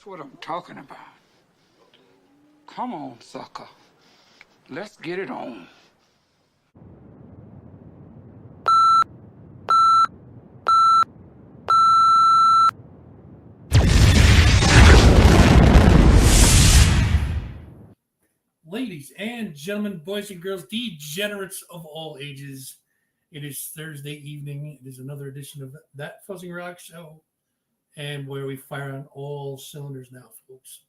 That's what I'm talking about. Come on, sucker. Let's get it on. Ladies and gentlemen, boys and girls, degenerates of all ages, it is Thursday evening. It is another edition of That Fuzzing Rock Show, and where we fire on all cylinders now, folks.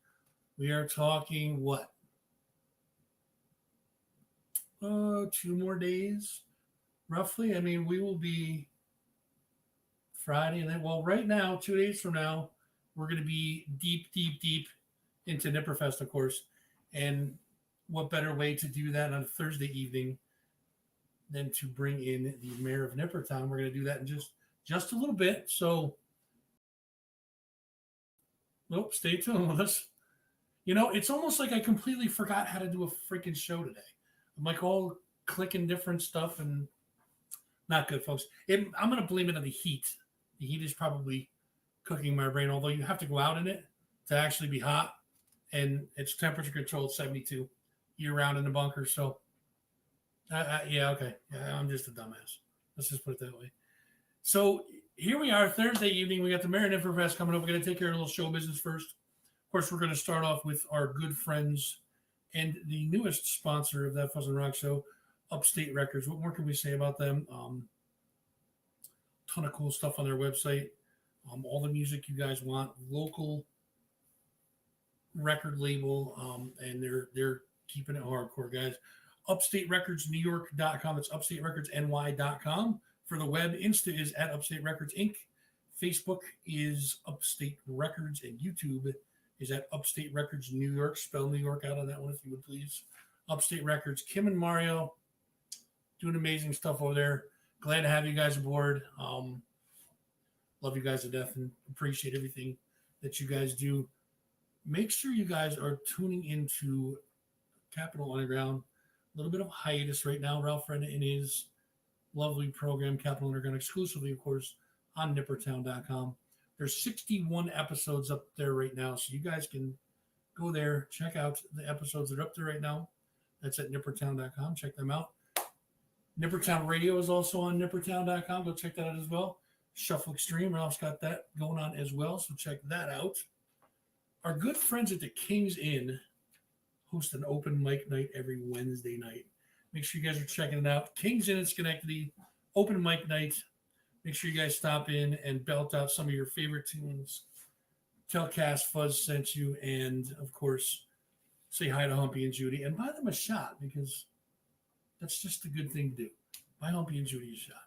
We are talking what? 2 more days, roughly. I mean, we will be Friday, and then, well, right now, 2 days from now, we're going to be deep into Nipperfest, of course. And what better way to do that on a Thursday evening than to bring in the mayor of Nippertown? We're going to do that in just a little bit. So, stay tuned with us. You know, it's almost like I completely forgot how to do a freaking show today. I'm like all clicking different stuff and not good, folks. I'm going to blame it on the heat. The heat is probably cooking my brain, although you have to go out in it to actually be hot. And it's temperature controlled 72 year round in the bunker. So, yeah, okay. Yeah, I'm just a dumbass. Let's just put it that way. So here we are, Thursday evening. We got the Mayor Nipperfest coming up. We're going to take care of a little show business first. Of course, we're going to start off with our good friends and the newest sponsor of That Fuzzin' Rock Show, Upstate Records. What more can we say about them? Ton of cool stuff on their website. All the music you guys want, local record label, and they're keeping it hardcore, guys. UpstateRecordsNewYork.com. It's UpstateRecordsNY.com for the web. Insta is at Upstate Records Inc. Facebook is Upstate Records, and YouTube is at Upstate Records New York. Spell New York out on that one if you would please. Upstate Records. Kim and Mario doing amazing stuff over there. Glad to have you guys aboard. Love you guys to death and appreciate everything that you guys do. Make sure you guys are tuning into Capital Underground. A little bit of hiatus right now. Ralph Renna in his lovely program, Capital Underground, exclusively, of course, on Nippertown.com. There's 61 episodes up there right now, so you guys can go there, check out the episodes that are up there right now. That's at Nippertown.com. Check them out. Nippertown Radio is also on Nippertown.com. Go check that out as well. Shuffle Extreme, Ralph's got that going on as well, so check that out. Our good friends at the King's Inn host an open mic night every Wednesday night. Make sure you guys are checking it out. King's Inn in Schenectady, open mic night. Make sure you guys stop in and belt out some of your favorite tunes. Tell Cass Fuzz sent you, and, of course, say hi to Humpy and Judy. And buy them a shot, because that's just a good thing to do. Buy Humpy and Judy a shot.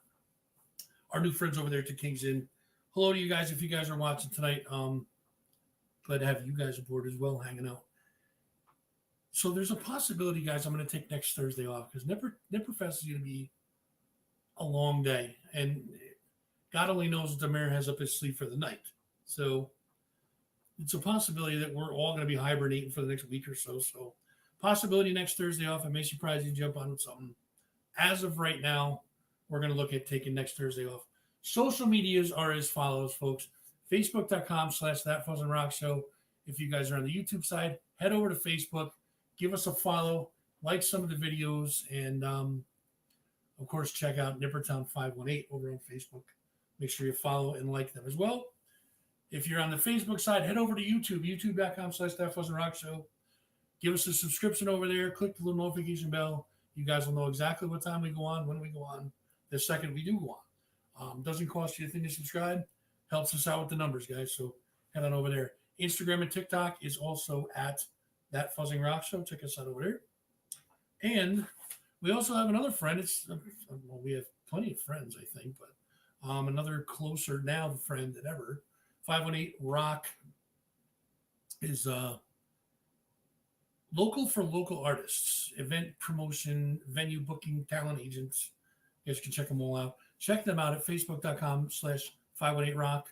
Our new friends over there at the King's Inn. Hello to you guys if you guys are watching tonight. Glad to have you guys aboard as well, hanging out. So there's a possibility, guys, I'm going to take next Thursday off because Nipperfest is going to be a long day. And God only knows what the mayor has up his sleeve for the night. So it's a possibility that we're all going to be hibernating for the next week or so. So possibility next Thursday off. I may surprise you, jump on with something. As of right now, we're going to look at taking next Thursday off. Social medias are as follows, folks. Facebook.com/ThatFuzzingRock Show. If you guys are on the YouTube side, head over to Facebook. Give us a follow. Like some of the videos. And, of course, check out Nippertown 518 over on Facebook. Make sure you follow and like them as well. If you're on the Facebook side, head over to YouTube. YouTube.com/ThatFuzzingRock Show. Give us a subscription over there. Click the little notification bell. You guys will know exactly what time we go on, when we go on, the second we do go on. Doesn't cost you a thing to subscribe. Helps us out with the numbers, guys. So head on over there. Instagram and TikTok is also at That Fuzzing Rock Show. Check us out over there. And we also have another friend. Well, we have plenty of friends, I think, but another closer now friend than ever. 518 Rock is local for local artists, event promotion, venue booking, talent agents. You guys can check them all out. Check them out at Facebook.com/518Rock.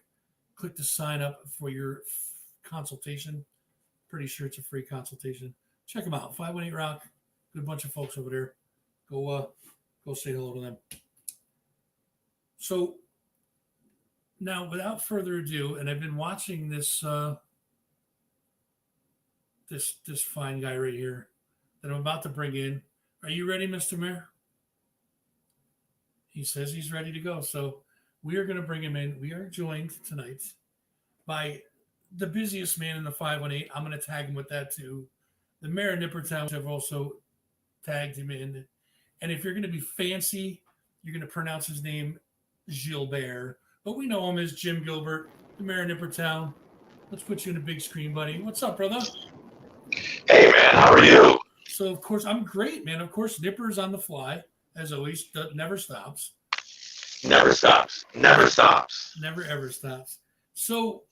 Click to sign up for your consultation. Pretty sure it's a free consultation. Check them out. 518 Rock. Good bunch of folks over there. Go say hello to them. So now, without further ado, and I've been watching this this fine guy right here that I'm about to bring in. Are you ready, Mr. Mayor? He says he's ready to go. So we are going to bring him in. We are joined tonight by the busiest man in the 518. I'm going to tag him with that too. The mayor of Nippertown have also tagged him in. And if you're going to be fancy, you're going to pronounce his name Gilbert. But we know him as Jim Gilbert, the mayor of Nippertown. Let's put you in a big screen, buddy. What's up, brother? Hey, man, how are you? So, of course, I'm great, man. Of course, Nipper's on the fly, as always. Never stops. Never stops. Never stops. Never, ever stops. So,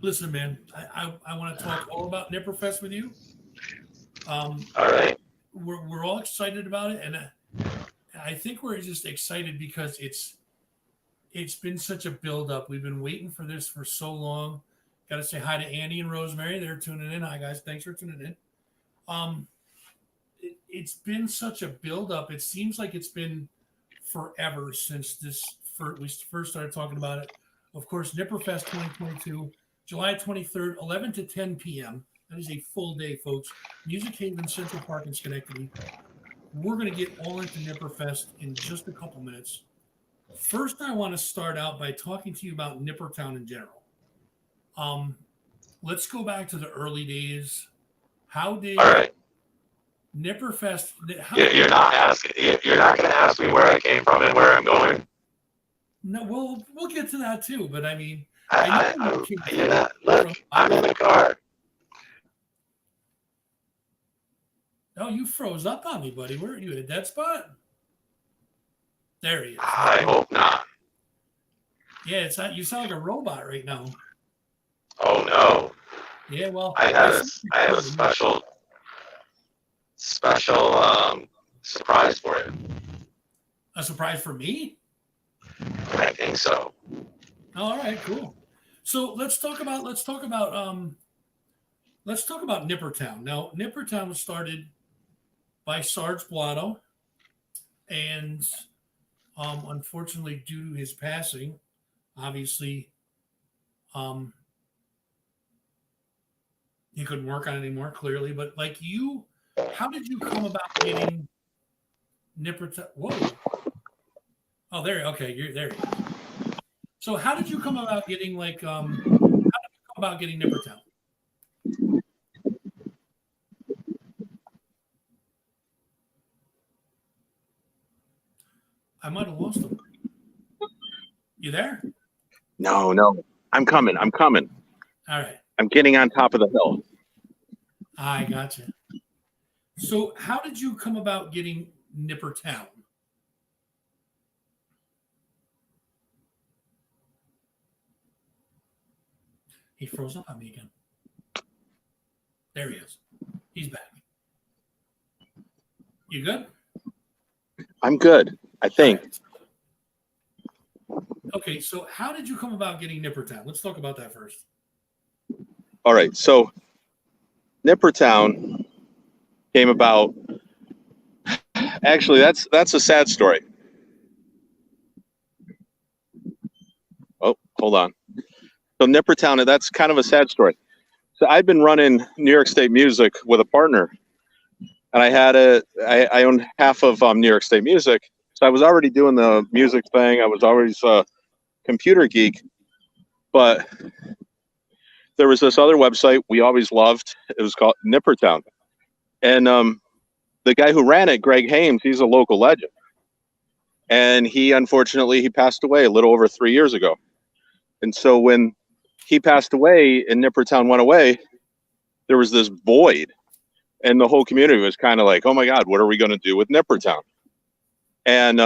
listen, man, I want to talk all about Nipperfest with you. All right. We're all excited about it, and I think we're just excited because it's been such a build-up. We've been waiting for this for so long. Got to say hi to Andy and Rosemary. They're tuning in. Hi, guys. Thanks for tuning in. It's been such a build-up. It seems like it's been forever since we first started talking about it. Of course, Nipperfest 2022, July 23rd, 11 to 10 p.m. That is a full day, folks. Music Haven Central Park in Schenectady. We're going to get all into Nipperfest in just a couple minutes. First, I want to start out by talking to you about Nippertown in general. Let's go back to the early days. How did Nipperfest? You're not going to ask me where I came from and where I'm going. No, we'll get to that too. But I mean, Look, I'm in the car. Oh, you froze up on me, buddy. Where are you? In a dead spot? There he is. I hope not. Yeah, it's not. You sound like a robot right now. Oh no. Yeah, well, I have a special surprise for you. A surprise for me? I think so. All right, cool. So let's talk about Nippertown. Now, Nippertown was started by Sarge Blotto, and unfortunately, due to his passing, obviously, he couldn't work on it anymore, clearly. But like you, how did you come about getting Nippertown? Whoa. Oh, there. Okay, you're there. So, how did you come about getting getting Nippertown? I might have lost him. You there? No. I'm coming. All right. I'm getting on top of the hill. I gotcha. So, how did you come about getting Nippertown? He froze up on me again. There he is. He's back. You good? I'm good, I think. Okay, so how did you come about getting Nippertown? Let's talk about that first. All right, so Nippertown came about. Actually, that's a sad story. Oh, hold on. So Nippertown, that's kind of a sad story. So I'd been running New York State Music with a partner, and I owned half of New York State Music. So I was already doing the music thing. I was always a computer geek, but there was this other website we always loved. It was called Nippertown. And the guy who ran it, Greg Hames, he's a local legend. And he passed away a little over 3 years ago. And so when he passed away and Nippertown went away, there was this void. And the whole community was kind of like, oh my God, what are we going to do with Nippertown? And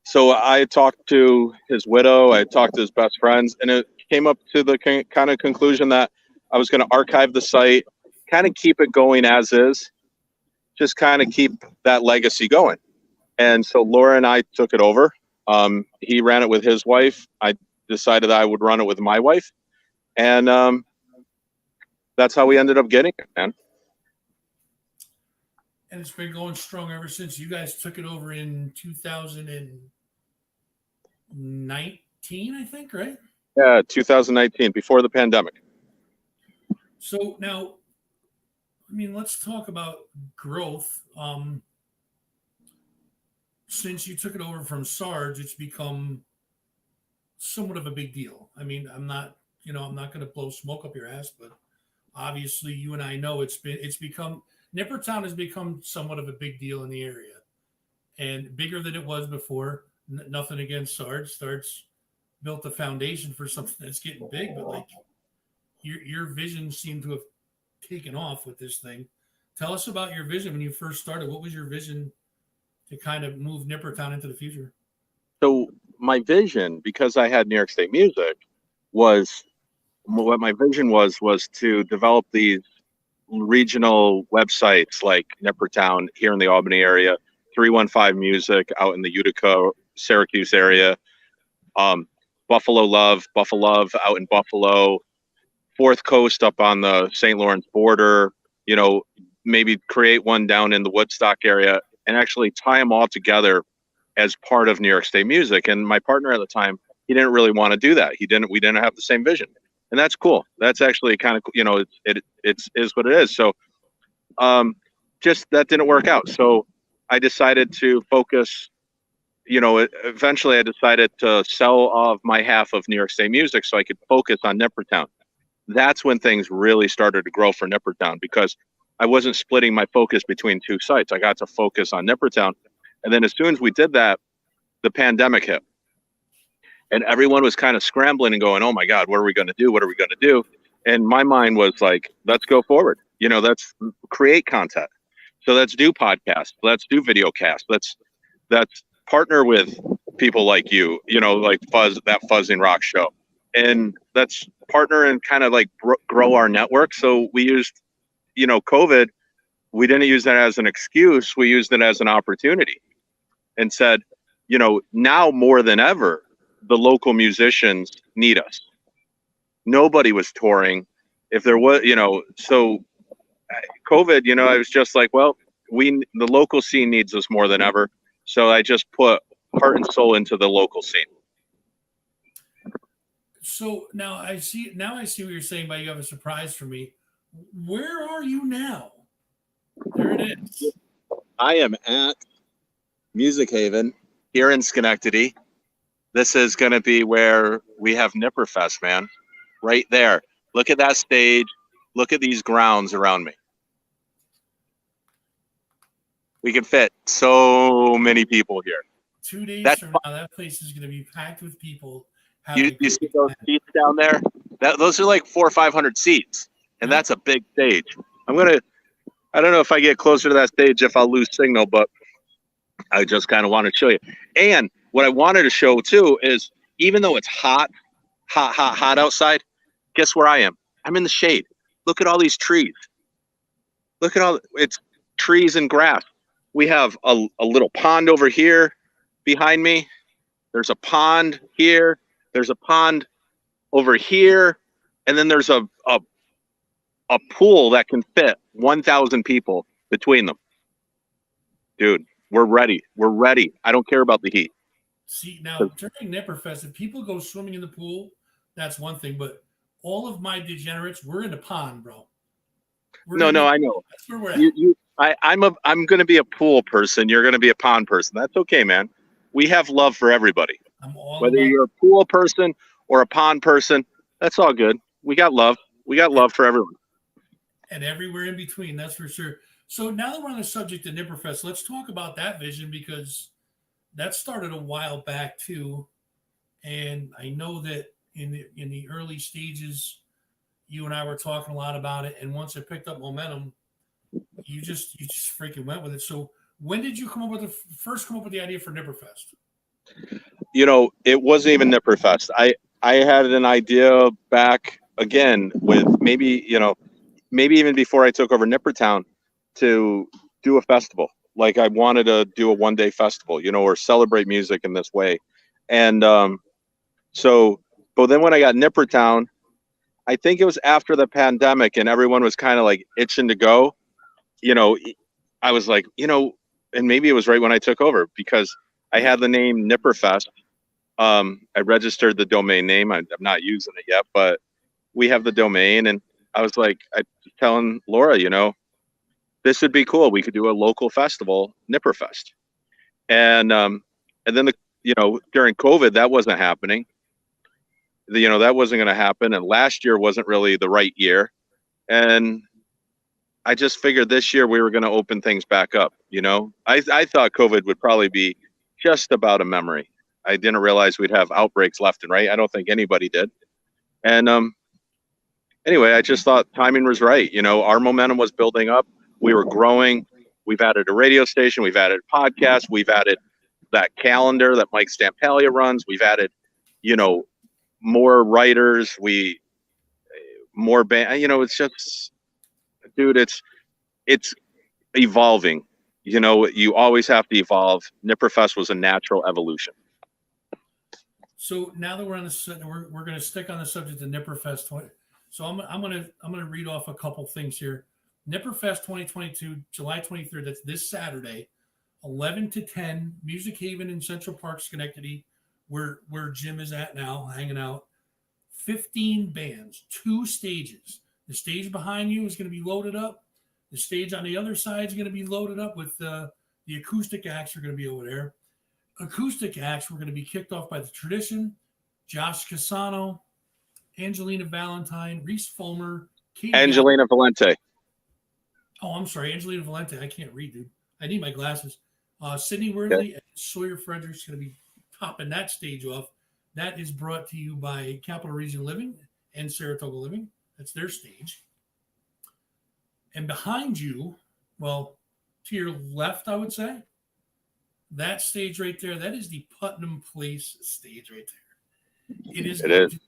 so I talked to his widow, I talked to his best friends, and it came up to the kind of conclusion that I was going to archive the site, kind of keep it going as is, just kind of keep that legacy going. And so Laura and I took it over. He ran it with his wife. I decided I would run it with my wife. And that's how we ended up getting it, man. And it's been going strong ever since. You guys took it over in 2019, I think, right? Yeah, 2019, before the pandemic. So now, I mean, let's talk about growth. Since you took it over from Sarge, it's become somewhat of a big deal. I mean, I'm not going to blow smoke up your ass, but obviously, you and I know it's become Nippertown has become somewhat of a big deal in the area, and bigger than it was before. Nothing against Sarge. Sarge built the foundation for something that's getting big, but like your vision seemed to have taken off with this thing. Tell us about your vision when you first started. What was your vision to kind of move Nippertown into the future? So my vision, because I had New York State Music, was what my vision was to develop these regional websites like Nippertown here in the Albany area, 315 Music out in the Utica, Syracuse area, Buffalo Love out in Buffalo, Fourth Coast up on the St. Lawrence border, maybe create one down in the Woodstock area and actually tie them all together as part of New York State Music. And my partner at the time, he didn't really want to do that. We didn't have the same vision. And that's cool. That's actually kind of, it is what it is. So just that didn't work out. So I decided to focus, eventually I decided to sell off my half of New York State Music so I could focus on Nippertown. That's when things really started to grow for Nippertown, because I wasn't splitting my focus between two sites. I got to focus on Nippertown. And then as soon as we did that, the pandemic hit. And everyone was kind of scrambling and going, oh my God, what are we going to do? What are we going to do? And my mind was like, let's go forward. Let's create content. So let's do podcasts. Let's do video casts. Let's partner with people like you, like that Fuzzing Rock show. And let's partner and kind of like grow our network. So we used, COVID, we didn't use that as an excuse. We used it as an opportunity and said, now more than ever, the local musicians need us. Nobody was touring. If there was, so COVID, I was just like, well, the local scene needs us more than ever. So I just put heart and soul into the local scene. So now I see what you're saying, but you have a surprise for me. Where are you now? There it is. I am at Music Haven here in Schenectady. This is going to be where we have Nipperfest, man. Right there. Look at that stage. Look at these grounds around me. We can fit so many people here. 2 days from now, that place is going to be packed with people. You see those seats down there? Those are like 400 or 500 seats, and that's a big stage. I don't know if I get closer to that stage if I'll lose signal, but I just kind of want to show you. And what I wanted to show too is, even though it's hot outside, guess where I am? I'm in the shade. Look at all these trees. It's trees and grass. We have a little pond over here behind me. There's a pond here. There's a pond over here. And then there's a pool that can fit 1,000 people between them. Dude, we're ready. We're ready. I don't care about the heat. See, now during Nipperfest, if people go swimming in the pool, that's one thing. But all of my degenerates, we're in the pond, bro. I know. That's where we're at. I'm going to be a pool person. You're going to be a pond person. That's okay, man. We have love for everybody. Whether you're a pool person or a pond person, that's all good. We got love. We got love for everyone. And everywhere in between, that's for sure. So now that we're on the subject of Nipperfest, let's talk about that vision, because that started a while back too. And I know that in the early stages, you and I were talking a lot about it. And once it picked up momentum, you just freaking went with it. So when did you come up with the idea for Nipperfest? It wasn't even Nipperfest. I had an idea back again with maybe even before I took over Nippertown, to do a festival. Like I wanted to do a one-day festival, or celebrate music in this way. And but then when I got Nippertown, I think it was after the pandemic and everyone was kind of like itching to go, I was like, and maybe it was right when I took over, because I had the name Nipperfest. I registered the domain name. I'm not using it yet, but we have the domain, and I was like, I was telling Laura, this would be cool. We could do a local festival, Nipperfest. And then during COVID, that wasn't happening. That wasn't going to happen. And last year wasn't really the right year. And I just figured this year we were going to open things back up. I thought COVID would probably be just about a memory. I didn't realize we'd have outbreaks left and right. I don't think anybody did. And anyway, I just thought timing was right. Our momentum was building up. We were growing. We've added a radio station. We've added podcasts. We've added that calendar that Mike Stampalia runs. We've added, more writers. More band. It's just, dude, it's evolving. You always have to evolve. Nipperfest was a natural evolution. So now that we're on the, we're going to stick on the subject of Nipperfest. So I'm going to read off a couple things here. Nipperfest 2022, July 23rd. That's this Saturday, 11 to 10, Music Haven in Central Park, Schenectady, where Jim is at now, hanging out. 15 bands, 2 stages. The stage behind you is going to be loaded up. The stage on the other side is going to be loaded up with the acoustic acts are going to be over there. Acoustic acts were going to be kicked off by The Tradition, Josh Casano, Angelina Valentine, Reese Fulmer, Katie Angelina Valente. Oh, I'm sorry, Angelina Valente. I can't read, dude. I need my glasses. Sydney Worthley and Sawyer Fredericks going to be topping that stage off. That is brought to you by Capital Region Living and Saratoga Living. That's their stage. And behind you, well, to your left, I would say, that stage right there, that is the Putnam Place stage right there. It is.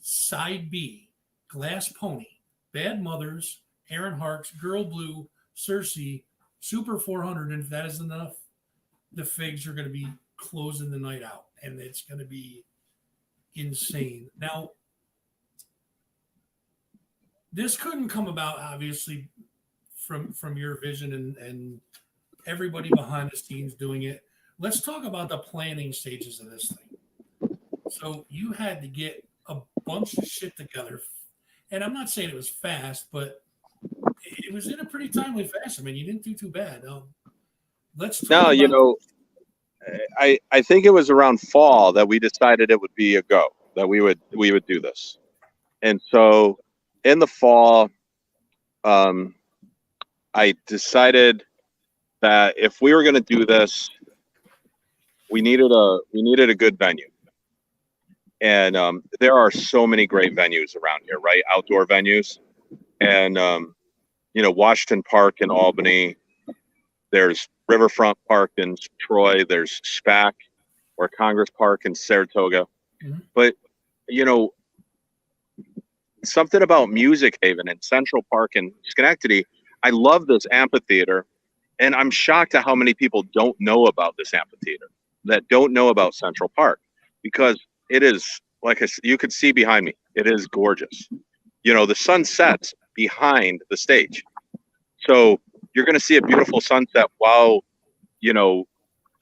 Side B, Glass Pony, Bad Mothers, Aaron Harks, Girl Blue, Cersei, Super 400, and if that isn't enough, the Figs are going to be closing the night out, and it's going to be insane. Now, this couldn't come about, obviously, from your vision and everybody behind the scenes doing it. Let's talk about the planning stages of this thing. So you had to get a bunch of shit together, and I'm not saying it was fast, but it was in a pretty timely fashion. I mean, you didn't do too bad. Let's talk about I think it was around fall that we decided it would be a go, that we would do this. And so in the fall, I decided that if we were going to do this, we needed a good venue. And there are so many great venues around here, right? Outdoor venues. And, Washington Park in Albany. There's Riverfront Park in Troy. There's SPAC or Congress Park in Saratoga. Mm-hmm. But, something about Music Haven and Central Park in Schenectady, I love this amphitheater. And I'm shocked at how many people don't know about this amphitheater, that don't know about Central Park, because it is, like you could see behind me, it is gorgeous. The sun sets behind the stage. So you're going to see a beautiful sunset while,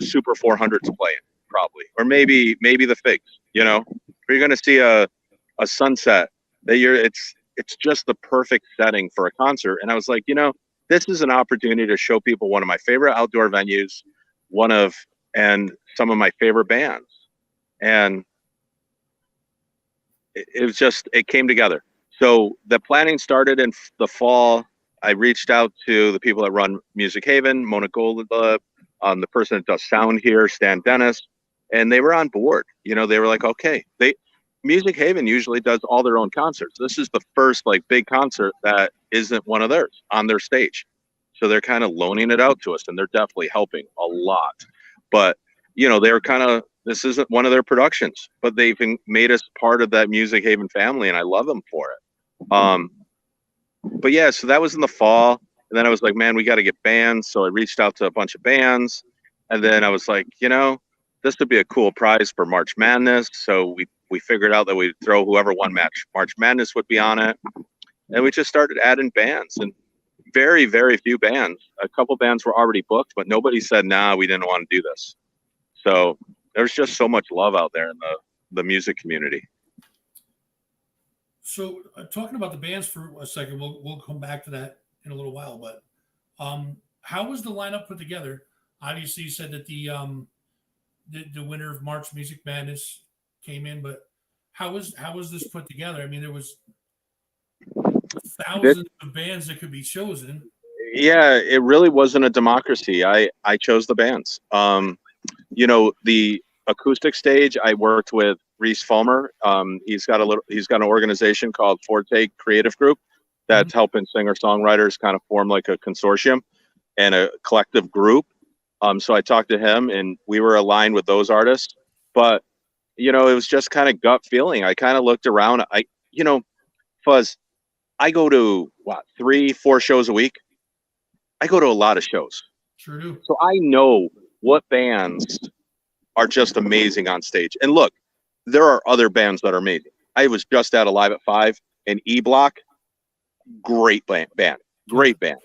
Super 400's playing, probably. Or maybe the Figs, But you're going to see a sunset that it's just the perfect setting for a concert. And I was like, this is an opportunity to show people one of my favorite outdoor venues, and some of my favorite bands. And it came together. So the planning started in the fall. I reached out to the people that run Music Haven, Mona Golda, the person that does sound here, Stan Dennis, and they were on board. They were like, okay. Music Haven usually does all their own concerts. This is the first big concert that isn't one of theirs on their stage. So they're kind of loaning it out to us, and they're definitely helping a lot. But, they're this isn't one of their productions, but they've made us part of that Music Haven family, and I love them for it. But yeah, so that was in the fall. And then I was like, man, we got to get bands. So I reached out to a bunch of bands. And then I was like, this would be a cool prize for March Madness. So we figured out that we'd throw whoever won March Madness would be on it. And we just started adding bands, and very, very few bands. A couple bands were already booked, but nobody said, nah, we didn't want to do this. So there's just so much love out there in the music community. So talking about the bands for a second, we'll come back to that in a little while. But how was the lineup put together? Obviously, you said that the winner of March Music Madness came in, but how was this put together? I mean, there was This, thousands of bands that could be chosen. yeah, it really wasn't a democracy. I chose the bands. The acoustic stage, I worked with Reese Fulmer. He's got an organization called Forte Creative Group that's Mm-hmm. helping singer-songwriters kind of form like a consortium and a collective group. So I talked to him and we were aligned with those artists. But, it was just kind of gut feeling. I kind of looked around. Fuzz, I go to 3-4 shows a week. I go to a lot of shows. Sure do. So I know what bands are just amazing on stage. And look, there are other bands that are amazing. I was just at Alive at 5 and E Block, great band. Great band.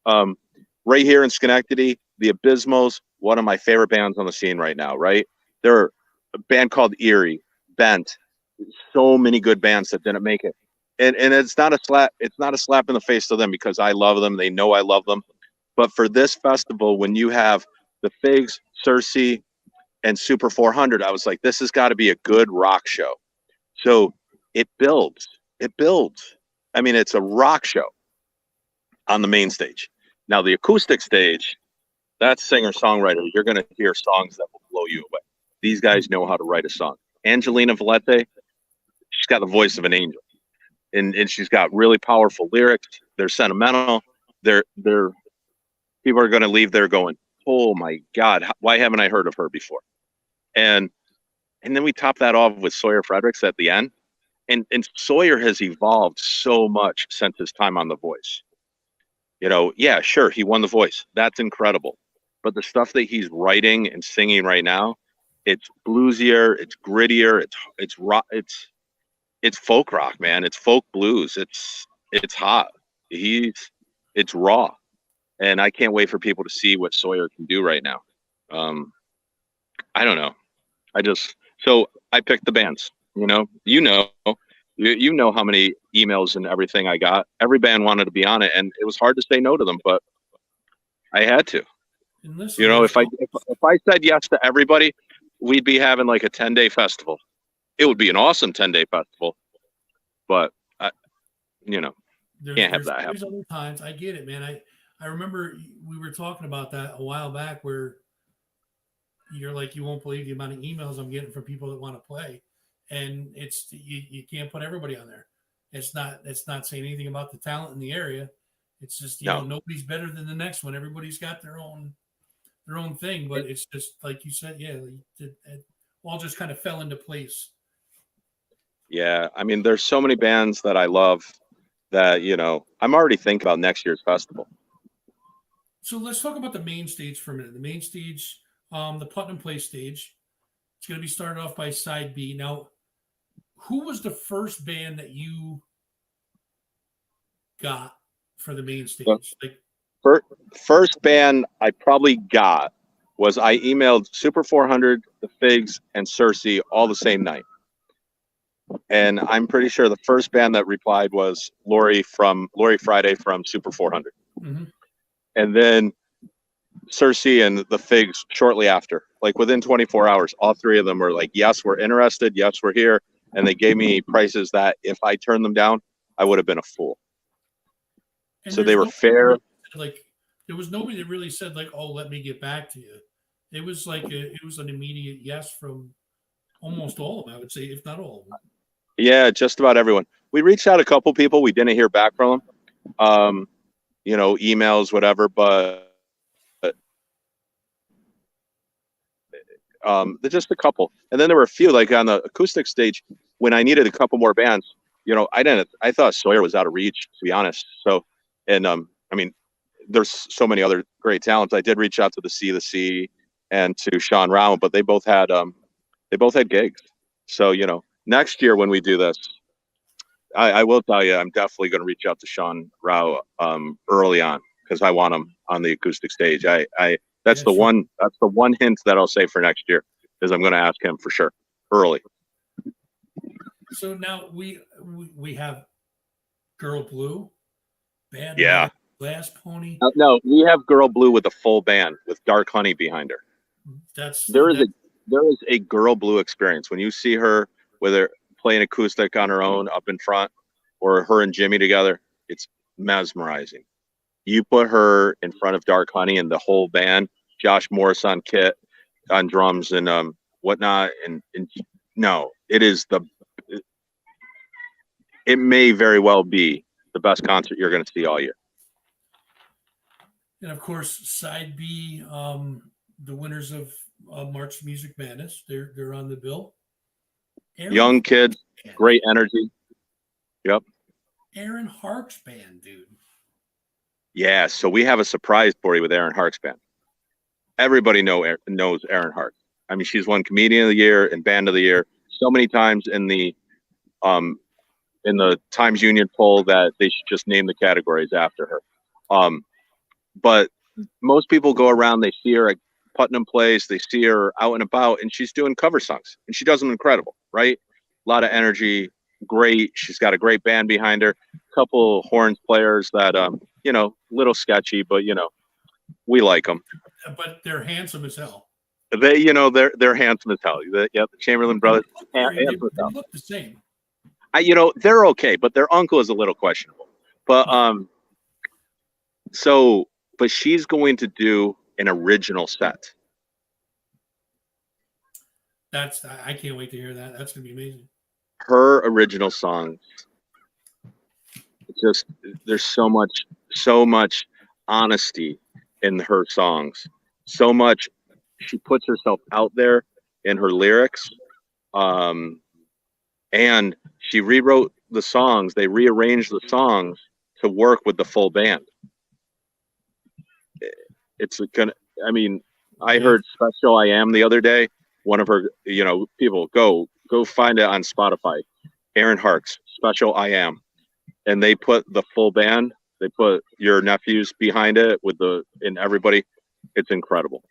Right here in Schenectady, the Abysmals, one of my favorite bands on the scene right now, right? They're a band called Erie, Bent. So many good bands that didn't make it. And it's not a slap in the face to them because I love them. They know I love them. But for this festival, when you have the Figs, Cersei, and Super 400, I was like, this has got to be a good rock show. So it builds. I mean, it's a rock show on the main stage. Now, the acoustic stage, that's singer-songwriter. You're going to hear songs that will blow you away. These guys know how to write a song. Angelina Valente, she's got the voice of an angel. And she's got really powerful lyrics. They're sentimental. They're people are going to leave there going, oh my God, why haven't I heard of her before? And then we top that off with Sawyer Fredericks at the end. And Sawyer has evolved so much since his time on The Voice. Yeah, sure, he won The Voice. That's incredible. But the stuff that he's writing and singing right now, it's bluesier, it's grittier, it's rock, it's folk rock, man. It's folk blues. It's hot. It's raw. And I can't wait for people to see what Sawyer can do right now. I don't know. So I picked the bands, you know how many emails and everything I got. Every band wanted to be on it, and it was hard to say no to them, but I had to. And listen, If I said yes to everybody, we'd be having like a 10-day festival. It would be an awesome 10-day festival, but can't have that happen. There's other times. I get it, man. I remember we were talking about that a while back where you're like, you won't believe the amount of emails I'm getting from people that want to play. And it's you can't put everybody on there. It's not saying anything about the talent in the area. It's just nobody's better than the next one. Everybody's got their own thing, but it's just like you said, it all just kind of fell into place. Yeah, I mean, there's so many bands that I love that I'm already thinking about next year's festival. So let's talk about the main stage for a minute. The main stage, the Putnam Place stage, it's going to be started off by Side B. Now, who was the first band that you got for the main stage? First band I probably got was I emailed Super 400, the Figs, and Cersei all the same night. And I'm pretty sure the first band that replied was Lori Friday from Super 400. Mm-hmm. And then Cersei and the Figs shortly after, like within 24 hours, all three of them were like, yes, we're interested. Yes, we're here. And they gave me prices that if I turned them down, I would have been a fool. And so they were fair. Like there was nobody that really said like, oh, let me get back to you. It was like it was an immediate yes from almost all of them, I would say, if not all of them. Yeah, just about everyone. We reached out a couple people. We didn't hear back from them. Emails, whatever, but just a couple. And then there were a few, like on the acoustic stage, when I needed a couple more bands, I thought Sawyer was out of reach, to be honest. So, and I mean, there's so many other great talents. I did reach out to the C and to Sean Rao, but they both had gigs. So, next year when we do this, I will tell you, I'm definitely going to reach out to Sean Rao early on because I want him on the acoustic stage. That's the one hint that I'll say for next year is I'm going to ask him for sure early. So now we have Girl Blue, Bad Yeah. Mother, Glass Pony. No, we have Girl Blue with a full band with Dark Honey behind her. There is a Girl Blue experience when you see her, whether playing acoustic on her own up in front or her and Jimmy together. It's mesmerizing. You put her in front of Dark Honey and the whole band, Josh Morris on kit, on drums and whatnot, and no, it may very well be the best concert you're going to see all year. And of course, side B, the winners of March Music Madness, they're on the bill. Young kids, great energy. Yep. Aaron Hark's band, dude. Yeah, so we have a surprise for you with Aaron Hark's band. Everybody knows Aaron Hark. I mean, she's won Comedian of the Year and Band of the Year so many times in the Times Union poll that they should just name the categories after her. But most people go around, they see her at Putnam Place, they see her out and about, and she's doing cover songs, and she does them incredible, right? A lot of energy, great. She's got a great band behind her. A couple horns players that, little sketchy, but we like them. But they're handsome as hell. They're handsome as hell. The Chamberlain brothers. They look the same. They're okay, but their uncle is a little questionable. But but she's going to do an original set. I can't wait to hear that. That's gonna be amazing. Her original songs. Just there's so much honesty in her songs. So much she puts herself out there in her lyrics. And she rewrote the songs. They rearranged the songs to work with the full band. I heard Special I Am the other day. One of her, people go find it on Spotify. Aaron Hark's Special I Am. And they put the full band, they put your nephews behind it and everybody. It's incredible.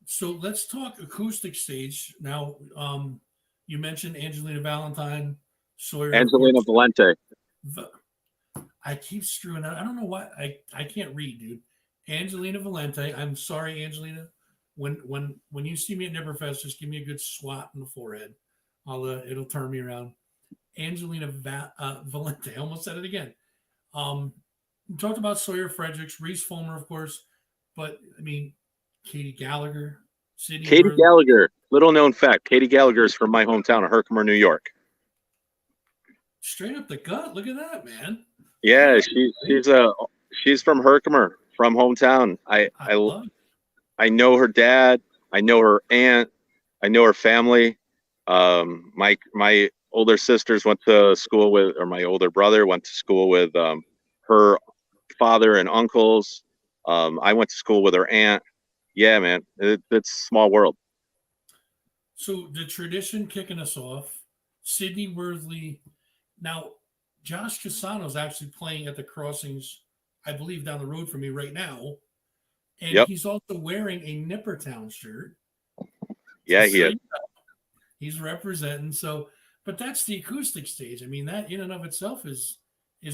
So let's talk acoustic stage. Now, you mentioned Angelina Valentine, Sawyer. Angelina Valente. I keep screwing up. I don't know why. I can't read, dude. Angelina Valente. I'm sorry, Angelina. When you see me at Nipperfest, just give me a good swat in the forehead. It'll turn me around. Angelina Valente. I almost said it again. We talked about Sawyer Fredericks, Reese Fulmer, of course, but I mean, Katie Gallagher, Katie Gallagher. Little known fact: Katie Gallagher is from my hometown of Herkimer, New York. Straight up the gut. Look at that, man. Yeah, she's from Herkimer, from hometown. I know her dad. I know her aunt. I know her family. My older sisters went to school with, or my older brother went to school with her father and uncles. I went to school with her aunt. Yeah, man, it's a small world. So the tradition kicking us off, Sydney Worthley. Now, Josh Casano's actually playing at the Crossings, I believe, down the road from me right now. And He's also wearing a Nippertown shirt. Yeah, he is. He's representing. So, but that's the acoustic stage. I mean, that in and of itself is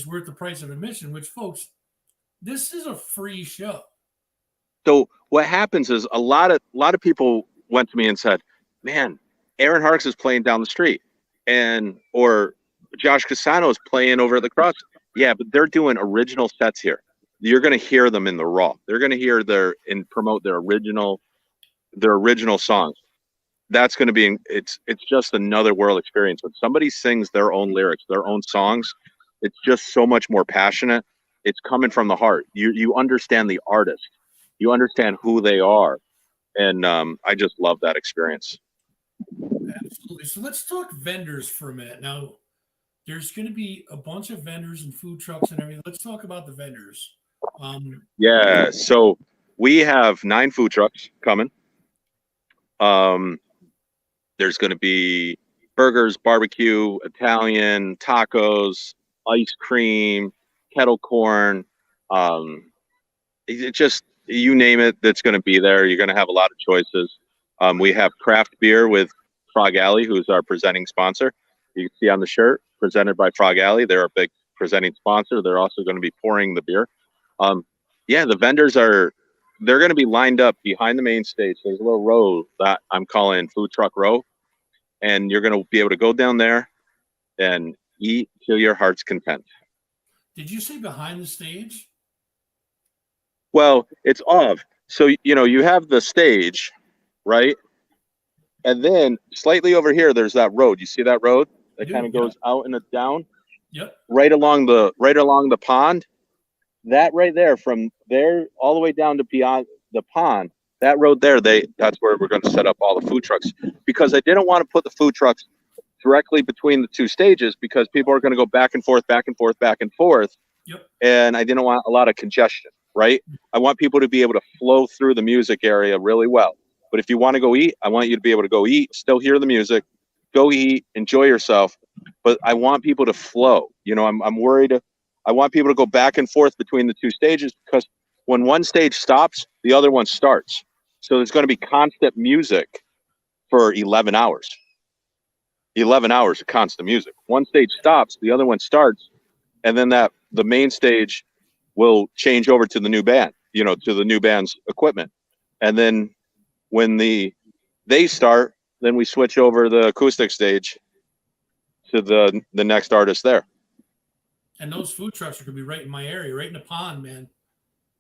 worth the price of admission, which, folks, this is a free show. So what happens is a lot of people went to me and said, man, Aaron Harks is playing down the street, or Josh Casano is playing over at the Cross. Yeah, but they're doing original sets here. You're going to hear them in the raw. They're going to hear promote their original songs. That's going to be, it's just another world experience. When somebody sings their own lyrics, their own songs, it's just so much more passionate. It's coming from the heart. You understand the artist. You understand who they are. And I just love that experience. Absolutely. So let's talk vendors for a minute. Now, there's going to be a bunch of vendors and food trucks and everything. Let's talk about the vendors. Yeah. So we have 9 food trucks coming. There's going to be burgers, barbecue, Italian, tacos, ice cream, kettle corn. It just, you name it, that's going to be there. You're going to have a lot of choices. We have craft beer with Frog Alley, who's our presenting sponsor. You can see on the shirt, presented by Frog Alley. They're a big presenting sponsor. They're also going to be pouring the beer. Yeah, the vendors they're going to be lined up behind the main stage. There's a little row that I'm calling Food Truck Row. And you're going to be able to go down there and eat till your heart's content. Did you say behind the stage? Well, it's off. So, you know, you have the stage, right? And then slightly over here, there's that road. You see that road that kind of goes out and down? Yep. Right along the pond. That right there, from there all the way down to beyond the pond, that road there, that's where we're going to set up all the food trucks, because I didn't want to put the food trucks directly between the two stages, because people are going to go back and forth, back and forth, back and forth. Yep. And I didn't want a lot of congestion, right? I want people to be able to flow through the music area really well. But if you want to go eat, I want you to be able to go eat, still hear the music, go eat, enjoy yourself. But I want people to flow. You know, I'm worried. I want people to go back and forth between the two stages, because when one stage stops, the other one starts. So there's going to be constant music for 11 hours. 11 hours of constant music. One stage stops, the other one starts, and then the main stage will change over to the new band, you know, to the new band's equipment. And then when they start, then we switch over the acoustic stage to the next artist there. And those food trucks are going to be right in my area, right in the pond, man.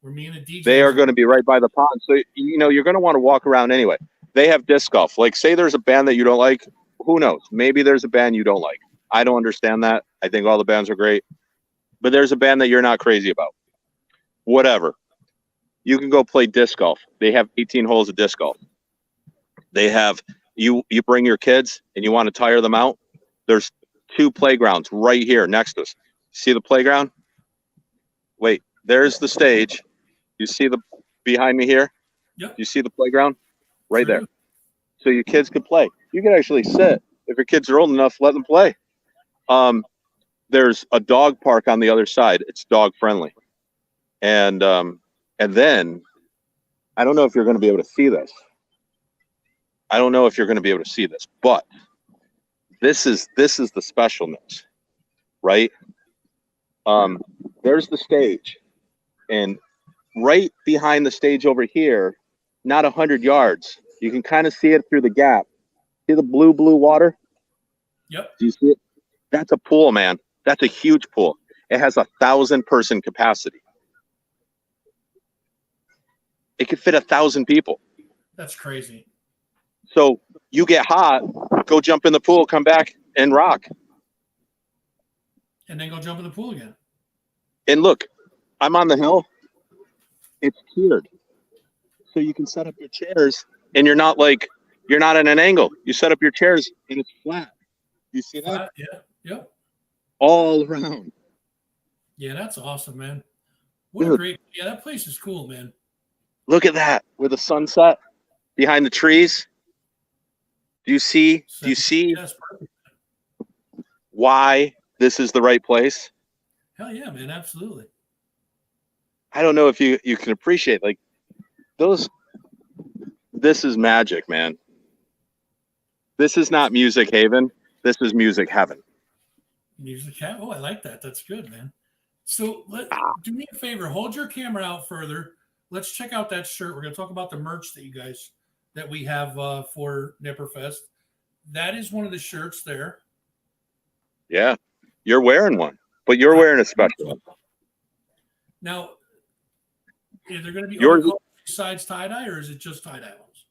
Where me and the DJ. They are going to be right by the pond. So, you know, you're going to want to walk around anyway. They have disc golf. Like, say there's a band that you don't like. Who knows? Maybe there's a band you don't like. I don't understand that. I think all the bands are great. But there's a band that you're not crazy about. Whatever. You can go play disc golf. They have 18 holes of disc golf. They have, you bring your kids and you want to tire them out. There's 2 playgrounds right here next to us. See the playground? Wait, there's the stage. You see the behind me here? Yep. You see the playground? Right there. So your kids can play. You can actually sit. If your kids are old enough, let them play. There's a dog park on the other side. It's dog friendly. And then I don't know if you're going to be able to see this. But this is the specialness, right? There's the stage, and right behind the stage over here, not 100 yards, you can kind of see it through the gap. See the blue water? Yep. Do you see it? That's a pool, man. That's a huge pool. It has 1,000-person capacity. It could fit 1,000 people. That's crazy. So you get hot, go jump in the pool, come back and rock. And then go jump in the pool again. And look, I'm on the hill. It's tiered. So you can set up your chairs, and you're not at an angle. You set up your chairs and it's flat. You see that? Yeah. Yep. All around. Yeah, that's awesome, man. What a great, yeah, that place is cool, man. Look at that, with the sunset behind the trees. Do you see why this is the right place? Hell yeah, man, absolutely. I don't know if you can appreciate, like, those. This is magic, man. This is not music haven. This is music heaven. Music heaven. Oh, I like that. That's good, man. So do me a favor. Hold your camera out further. Let's check out that shirt. We're going to talk about the merch that we have for Nipperfest. That is one of the shirts there. Yeah, you're wearing one, but you're wearing a special one. Now, is there going to be other colors besides tie-dye, or is it just tie-dye ones?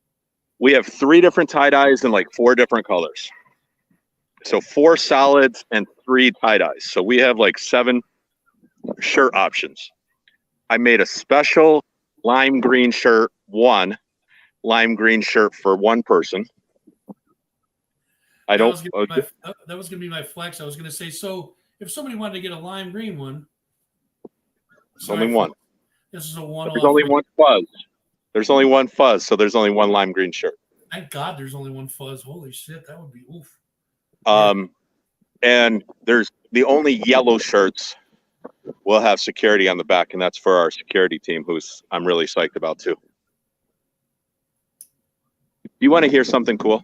We have 3 different tie-dyes and like 4 different colors. So 4 solids and 3 tie-dyes. So we have like 7 shirt options. I made a special lime green shirt, one lime green shirt for one person. That was going to be my flex. I was going to say, so if somebody wanted to get a lime green one, only one. This is a one-off. There's only one fuzz. There's only one fuzz, so there's only one lime green shirt. Thank God there's only one fuzz. Holy shit, that would be oof. And there's the only yellow shirts will have security on the back, and that's for our security team, who's I'm really psyched about too. You want to hear something cool?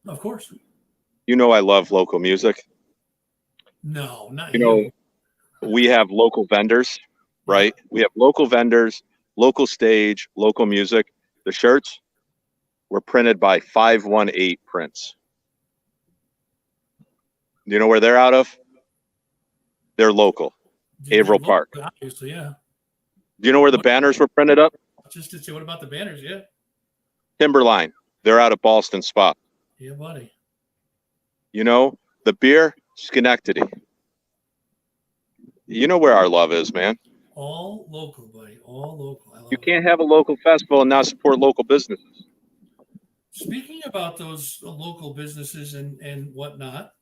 Of course. You know I love local music. No, not You you. know, we have local vendors, right? We have local vendors, local stage, local music. The shirts were printed by 518 Prints. Do you know where they're out of? They're local, Averill Park. Obviously, yeah. Do you know where the banners were printed up? Just to say, what about the banners? Yeah. Timberline. They're out of Ballston Spa. Yeah, buddy. You know, the beer, Schenectady. You know where our love is, man. All local, buddy. All local. I love You can't have a local festival and not support local businesses. Speaking about those local businesses and whatnot,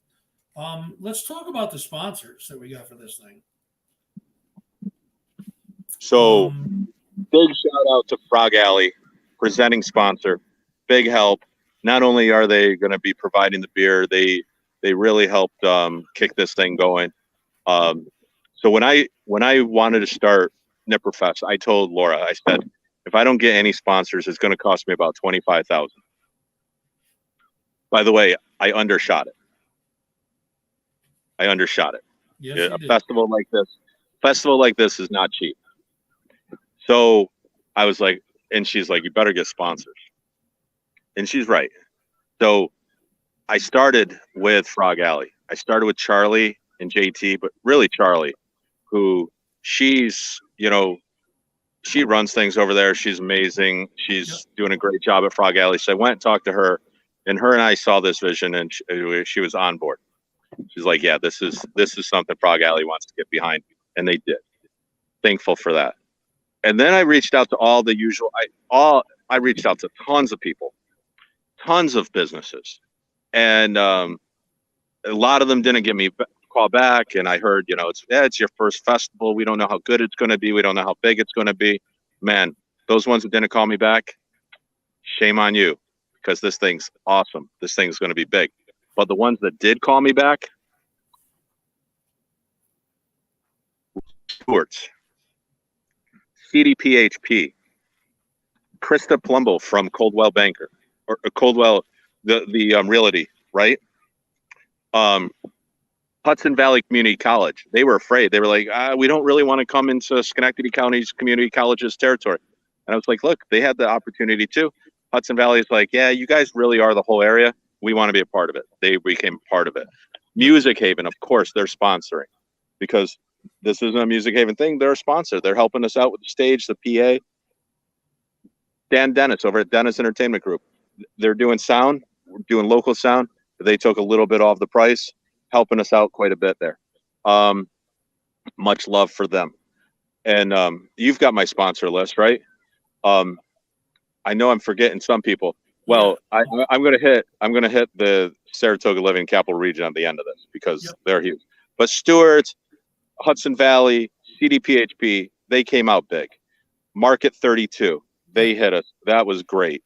let's talk about the sponsors that we got for this thing. So, big shout out to Frog Alley, presenting sponsor. Big help. Not only are they going to be providing the beer, they really helped kick this thing going. So when I wanted to start Nipperfest, I told Laura, I said, if I don't get any sponsors, it's going to cost me about $25,000. By the way, I undershot it. Yes, A festival like this is not cheap. So I was like, and she's like, you better get sponsors. And she's right. So I started with Frog Alley. I started with Charlie and JT, but really Charlie, who she's, she runs things over there. She's amazing. She's doing a great job at Frog Alley. So I went and talked to her, and I saw this vision, and she was on board. She's like, yeah, this is something Frog Alley wants to get behind. And they did. Thankful for that. And then I reached out to all the usual, I reached out to tons of people, tons of businesses. And a lot of them didn't give me a call back. And I heard, it's your first festival. We don't know how good it's going to be. We don't know how big it's going to be. Man, those ones that didn't call me back, shame on you, because this thing's awesome. This thing's going to be big. But the ones that did call me back, Stewart's, CDPHP, Krista Plumbo from Coldwell Banker, or Coldwell, the Realty, right? Hudson Valley Community College. They were afraid. They were like, we don't really want to come into Schenectady County's community colleges territory. And I was like, look, they had the opportunity too. Hudson Valley is like, yeah, you guys really are the whole area. We want to be a part of it. They became part of it. Music Haven, of course, they're sponsoring, because this isn't a Music Haven thing. They're a sponsor. They're helping us out with the stage, the PA. Dan Dennis over at Dennis Entertainment Group. They're doing sound, doing local sound. They took a little bit off the price, helping us out quite a bit there. Much love for them. And you've got my sponsor list, right? I know I'm forgetting some people. Well, I'm gonna hit the Saratoga Living Capital Region at the end of this, because they're huge. But Stewart's, Hudson Valley, CDPHP, they came out big. Market 32, they hit us. That was great.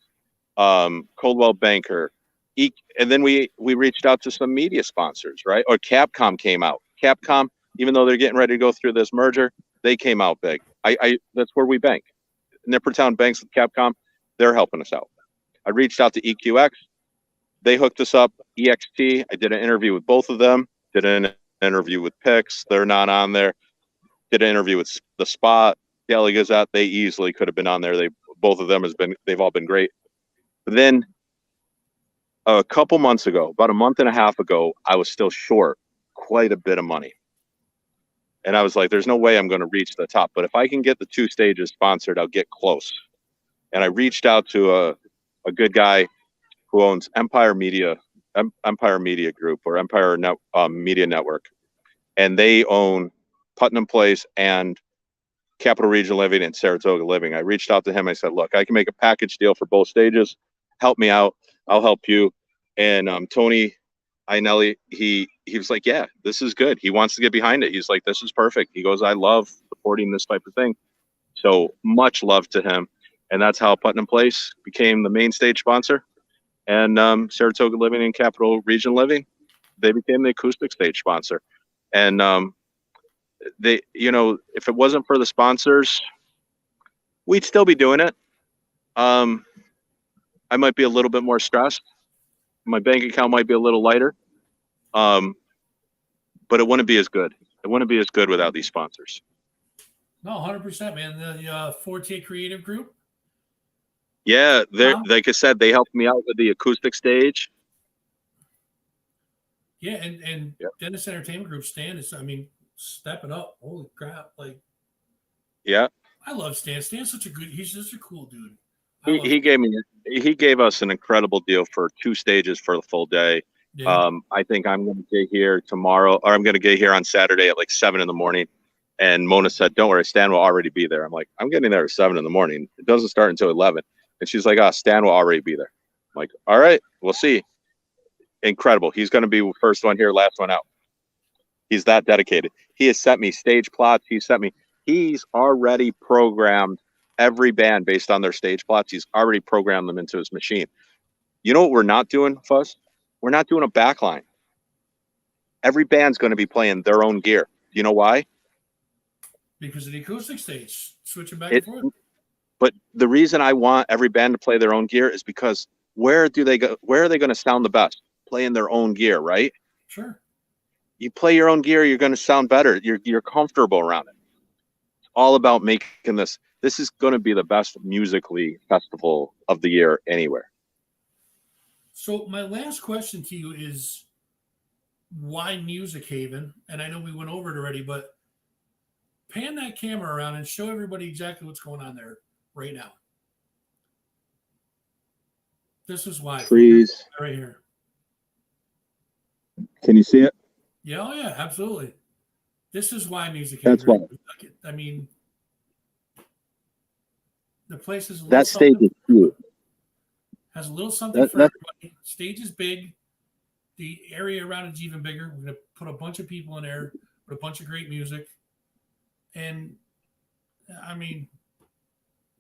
Coldwell Banker, and then we reached out to some media sponsors, right? Or Capcom came out. Capcom, even though they're getting ready to go through this merger, they came out big. That's where we bank. Nippertown banks with Capcom. They're helping us out. I reached out to EQX. They hooked us up. EXT, I did an interview with both of them. Did an interview with Pix. They're not on there. Did an interview with The Spot. Daily Gazette. They easily could have been on there. Both of them they've all been great. But then a couple months ago, about a month and a half ago, I was still short quite a bit of money. And I was like, there's no way I'm going to reach the top. But if I can get the 2 stages sponsored, I'll get close. And I reached out to a good guy who owns Empire Media Group, or Empire Media Network. And they own Putnam Place and Capital Region Living and Saratoga Living. I reached out to him. I said, look, I can make a package deal for both stages. Help me out. I'll help you. And Tony Ainelli, he was like, yeah, this is good. He wants to get behind it. He's like, this is perfect. He goes, I love supporting this type of thing. So much love to him. And that's how Putnam Place became the main stage sponsor. And Saratoga Living and Capital Region Living, they became the acoustic stage sponsor. And they, if it wasn't for the sponsors, we'd still be doing it. I might be a little bit more stressed, My bank account might be a little lighter, but it wouldn't be as good. It wouldn't be as good without these sponsors. No, 100%, man. The Forte Creative Group. Yeah, like I said, they helped me out with the acoustic stage. Yeah, and Dennis Entertainment Group, Stan is, I mean, stepping up. Holy crap! Like, yeah, I love Stan. Stan's he's such a cool dude. He gave us an incredible deal for 2 stages for the full day. Yeah. I think I'm going to get here tomorrow, or I'm going to get here on Saturday at like 7 in the morning. And Mona said, "Don't worry, Stan will already be there." I'm like, "I'm getting there at 7 in the morning. It doesn't start until 11." And she's like, "Oh, Stan will already be there." I'm like, "All right, we'll see." Incredible. He's going to be first one here, last one out. He's that dedicated. He has sent me stage plots. He's already programmed every band based on their stage plots. He's already programmed them into his machine. You know what we're not doing, Fuzz? We're not doing a backline. Every band's going to be playing their own gear. You know why? Because of the acoustic stage, switching back and forth. But the reason I want every band to play their own gear is because where do they go? Where are they going to sound the best? Playing their own gear, right? Sure. You play your own gear, you're going to sound better. You're comfortable around it. It's all about making this. This is going to be the best musically festival of the year anywhere. So my last question to you is, why Music Haven? And I know we went over it already, but pan that camera around and show everybody exactly what's going on there right now. This is why. Trees. Right here. Can you see it? Yeah, oh yeah, absolutely. This is why Music Haven. That's why. I mean, the place is that stage is huge. Has a little something for everybody. Stage is big. The area around it's even bigger. We're going to put a bunch of people in there with a bunch of great music. And, I mean,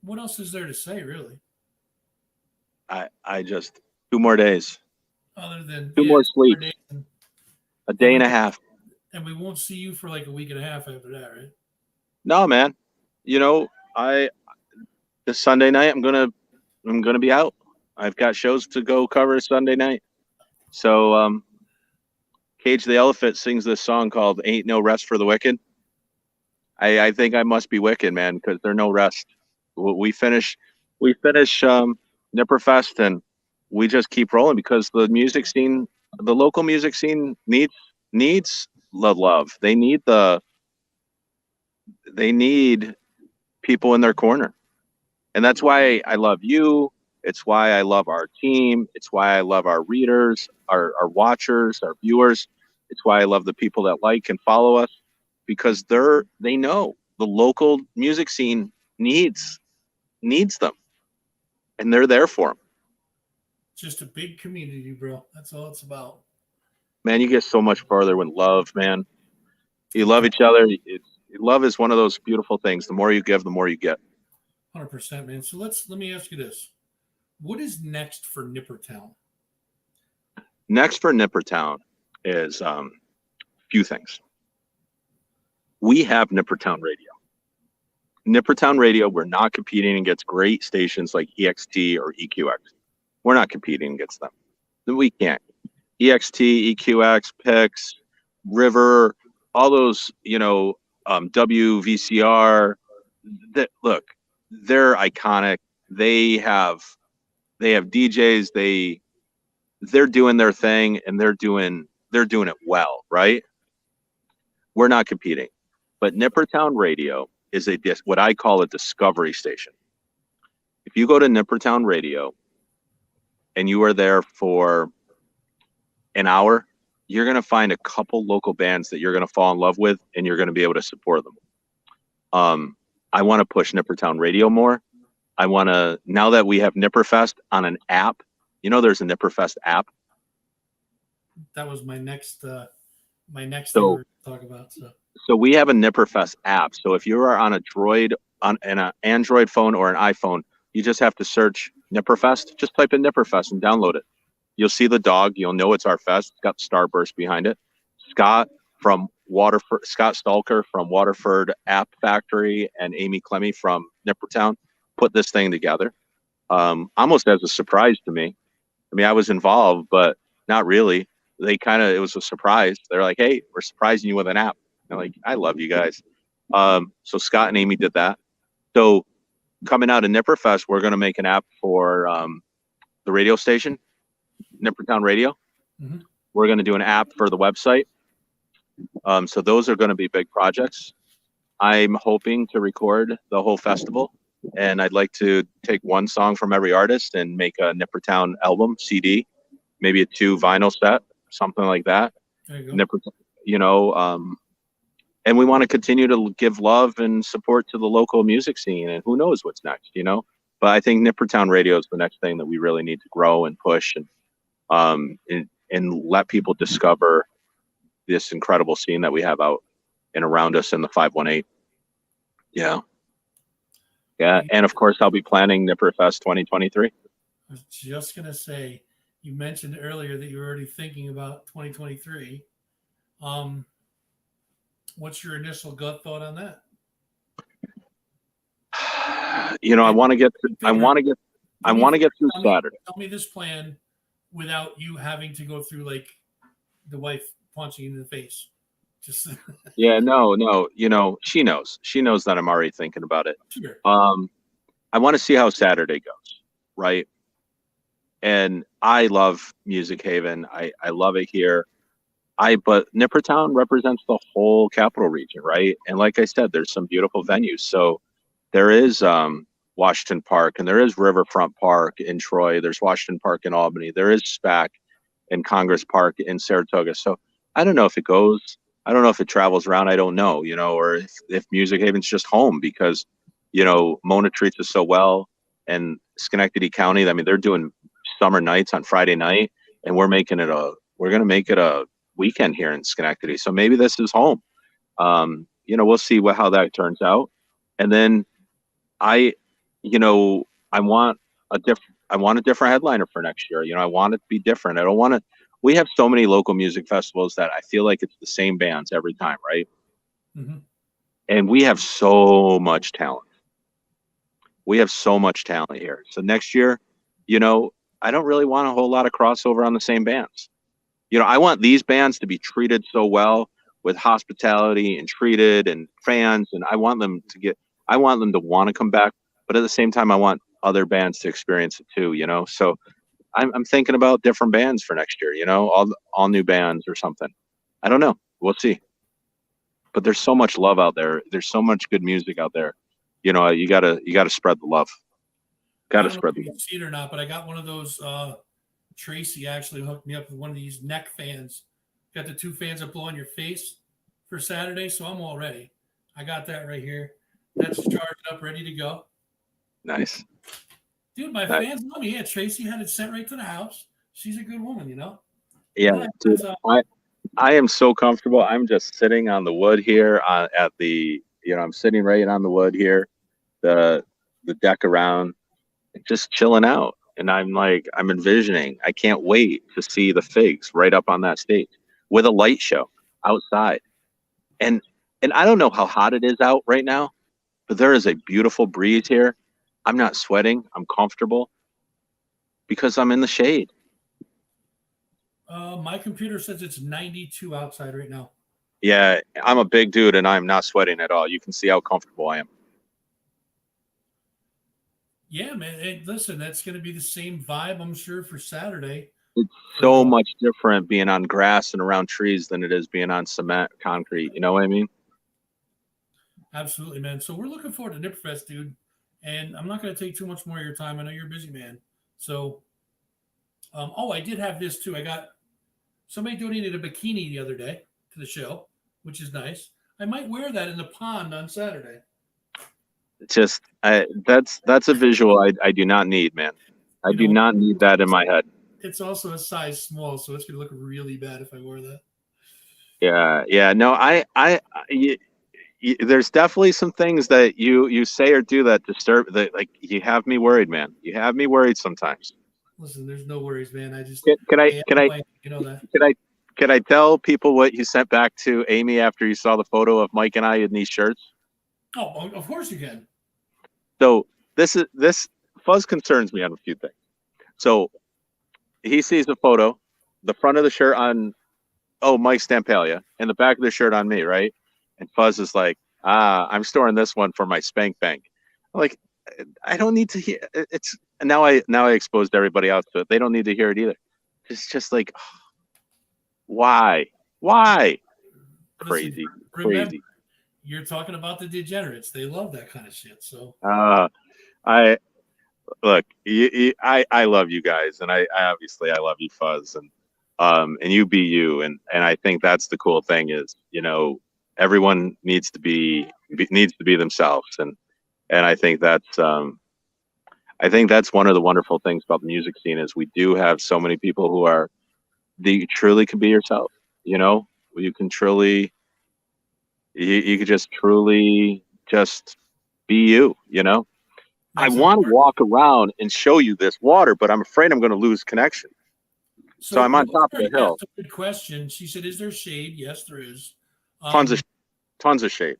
what else is there to say, really? I just, 2 more days. Other than 2 more sleep. A day and a half. And we won't see you for like a week and a half after that, right? No, man. You know, this Sunday night I'm gonna be out. I've got shows to go cover Sunday night. So Cage the Elephant sings this song called "Ain't No Rest for the Wicked." I think I must be wicked, man, because there's no rest. We finish Nipperfest and we just keep rolling because the music scene, the local music scene needs the love. They need people in their corner. And that's why I love you. It's why I love our team. It's why I love our readers, our watchers, our viewers. It's why I love the people that like and follow us, because they know the local music scene needs them, and they're there for them. Just a big community, bro. That's all it's about. Man, you get so much farther with love, man. You love each other. Love is one of those beautiful things. The more you give, the more you get. 100%, man. So let me ask you this. What is next for Nippertown? Next for Nippertown is a few things. We have Nippertown Radio. Nippertown Radio, we're not competing against great stations like EXT or EQX. We're not competing against them. We can't. EXT, EQX, PIX, River, all those, WVCR. Look, they're iconic. They have DJs. They're doing their thing and they're doing it well, right? We're not competing, but Nippertown Radio is what I call a discovery station. If you go to Nippertown Radio and you are there for an hour, you're going to find a couple local bands that you're going to fall in love with and you're going to be able to support them. I want to push Nippertown Radio more. I want to, now that we have Nipperfest on an app, there's a Nipperfest app. That was my next thing we were going to talk about. So we have a Nipperfest app. So if you are on an Android phone or an iPhone, you just have to search Nipperfest. Just type in Nipperfest and download it. You'll see the dog. You'll know it's our fest. It's got Starburst behind it. Scott Stalker from Waterford App Factory and Amy Clemmy from Nippertown put this thing together, almost as a surprise to me. I mean, I was involved, but not really. It was a surprise. They're like, hey, we're surprising you with an app. I'm like, I love you guys. So Scott and Amy did that. So coming out of Nipperfest, we're going to make an app for the radio station, Nippertown Radio. Mm-hmm. We're going to do an app for the website. So those are going to be big projects. I'm hoping to record the whole festival, and I'd like to take one song from every artist and make a Nippertown album, CD, maybe a 2 vinyl set, something like that. There you go. And we want to continue to give love and support to the local music scene, and who knows what's next, But I think Nippertown Radio is the next thing that we really need to grow and push, and let people discover this incredible scene that we have out and around us in the 518. Yeah. And of course, I'll be planning Nipperfest 2023. I was just going to say, you mentioned earlier that you're already thinking about 2023. What's your initial gut thought on that? I want to get through Saturday. Tell me this plan without you having to go through like the wife punching you in the face. Just Yeah, no, she knows that I'm already thinking about it. Sure. I want to see how Saturday goes, right? And I love Music Haven. I love it here. But Nippertown represents the whole capital region, right? And like I said, there's some beautiful venues. So there is Washington Park, and there is Riverfront Park in Troy. There's Washington Park in Albany. There is SPAC and Congress Park in Saratoga. So I don't know if it goes. I don't know if it travels around. I don't know, or if Music Haven's just home because, Mona treats us so well, and Schenectady County. I mean, they're doing summer nights on Friday night, and we're going to make it a weekend here in Schenectady. So maybe this is home. We'll see how that turns out. And then I want a different headliner for next year. I want it to be different. We have so many local music festivals that I feel like it's the same bands every time, right? Mm-hmm. And we have so much talent. We have so much talent here. So next year, I don't really want a whole lot of crossover on the same bands. I want these bands to be treated so well with hospitality and treated and fans, and I want them to want to come back, but at the same time, I want other bands to experience it too, So I'm thinking about different bands for next year, all new bands or something. I don't know. We'll see. But there's so much love out there. There's so much good music out there. You gotta spread the love. Gotta spread the love. You see it or not, but I got one of those. Tracy actually hooked me up with one of these neck fans. Got the 2 fans that blow on your face for Saturday, so I'm all ready. I got that right here. That's charged up, ready to go. Nice. Dude, my fans know me. Yeah, Tracy had it sent right to the house. She's a good woman, Yeah, dude, I am so comfortable. I'm just sitting on the wood here I'm sitting right on the wood here, the deck around, just chilling out. And I'm envisioning, I can't wait to see the Figs right up on that stage with a light show outside. And I don't know how hot it is out right now, but there is a beautiful breeze here. I'm not sweating. I'm comfortable because I'm in the shade. My computer says it's 92 outside right now. Yeah, I'm a big dude and I'm not sweating at all. You can see how comfortable I am. Yeah, man. Hey, listen, that's going to be the same vibe, I'm sure, for Saturday. It's so much different being on grass and around trees than it is being on cement, concrete. You know what I mean? Absolutely, man. So we're looking forward to Nipperfest, dude. And I'm not going to take too much more of your time. I know you're a busy man. So, I did have this too. I got somebody donated a bikini the other day to the show, which is nice. I might wear that in the pond on Saturday. That's a visual I do not need, man. I do not need that in my head. It's also a size small, so it's going to look really bad if I wear that. Yeah. No, there's definitely some things that you say or do that disturb that. Like, you have me worried, man. You have me worried sometimes. Listen, there's no worries, man. I just can I tell people what you sent back to Amy after you saw the photo of Mike and I in these shirts? Oh, of course you can. So this Fuzz concerns me on a few things. So he sees a photo, the front of the shirt on, oh, Mike Stampalia, and the back of the shirt on me, right? And Fuzz is like, I'm storing this one for my spank bank. I'm like, I don't need to hear it's now I exposed everybody else to it. They don't need to hear it either. It's just like, why? Crazy, Remember, crazy. you're talking about the degenerates. They love that kind of shit. So I look, I love you guys, and I obviously I love you, Fuzz, and you be you, and I think that's the cool thing is, you know, everyone needs to be themselves, and I think that's one of the wonderful things about the music scene is we do have so many people who are you truly can be yourself, you know, you can truly you could just truly just be you, you know. I want to walk around and show you this water, but I'm afraid I'm going to lose connection. So I'm on top of the hill. That's a good question. She said, "Is there shade?" Yes, there is. Tons of shade.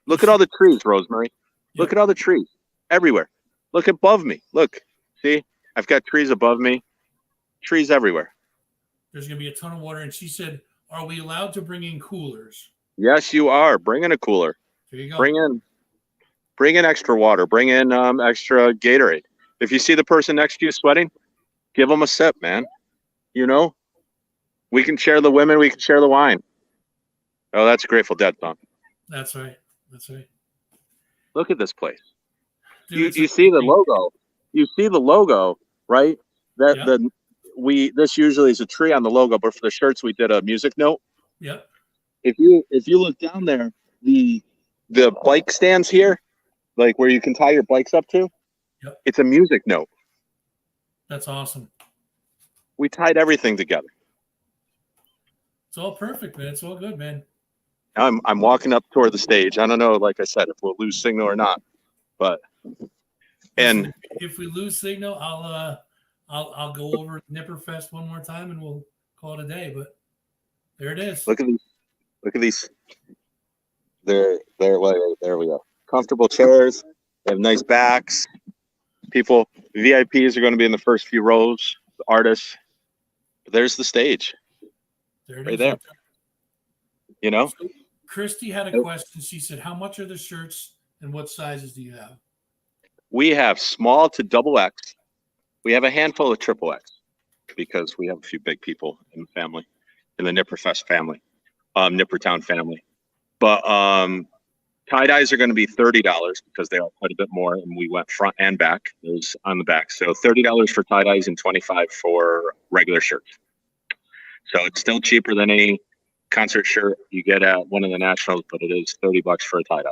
Look at all the trees, Rosemary. Yep. Look at all the trees everywhere. Look above me. Look, see, I've got trees above me, trees everywhere. There's going to be a ton of water. And she said, "Are we allowed to bring in coolers?" Yes, you are. Bring in a cooler. There you go. Bring in extra water. Bring in extra Gatorade. If you see the person next to you sweating, give them a sip, man. You know, we can share the women. We can share the wine. Oh, that's a Grateful Dead song. That's right. That's right. Look at this place. Dude, you see the logo. You see the logo, right? This usually is a tree on the logo, but for the shirts we did a music note. Yep. If you look down there, the bike stands here, like where you can tie your bikes up to. Yep. It's a music note. That's awesome. We tied everything together. It's all perfect, man. It's all good, man. I'm walking up toward the stage. I don't know, like I said, if we'll lose signal or not, but and if we lose signal, I'll go over Nipperfest one more time and we'll call it a day. But there it is. Look at these. There we go. Comfortable chairs. They have nice backs. People, VIPs are going to be in the first few rows. The artists. But there's the stage. There it right is. there. You know. So Christy had a question. She said, "How much are the shirts and what sizes do you have?" We have small to double X. We have a handful of triple X because we have a few big people in the family, in the Nipperfest family, Nippertown family. But tie-dyes are going to be $30 because they are quite a bit more, and we went front and back. Those on the back. So $30 for tie-dyes and $25 for regular shirts. So it's still cheaper than any concert shirt you get at one of the nationals, but it is $30 for a tie-dye.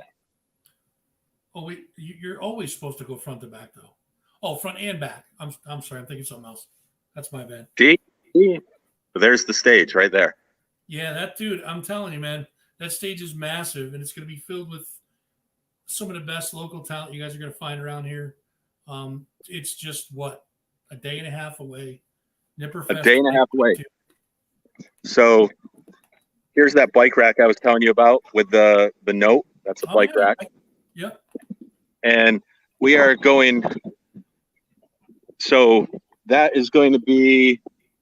Oh wait, you're always supposed to go front to back though. Oh, front and back. I'm sorry, I'm thinking something else. That's my bad. See? There's the stage right there. Yeah, that dude, I'm telling you, man, that stage is massive and it's going to be filled with some of the best local talent you guys are going to find around here. It's just a day and a half away. Nipperfest. A day and a half away. So here's that bike rack I was telling you about with the note. That's a bike rack. Yep. And we are going. So that is going to be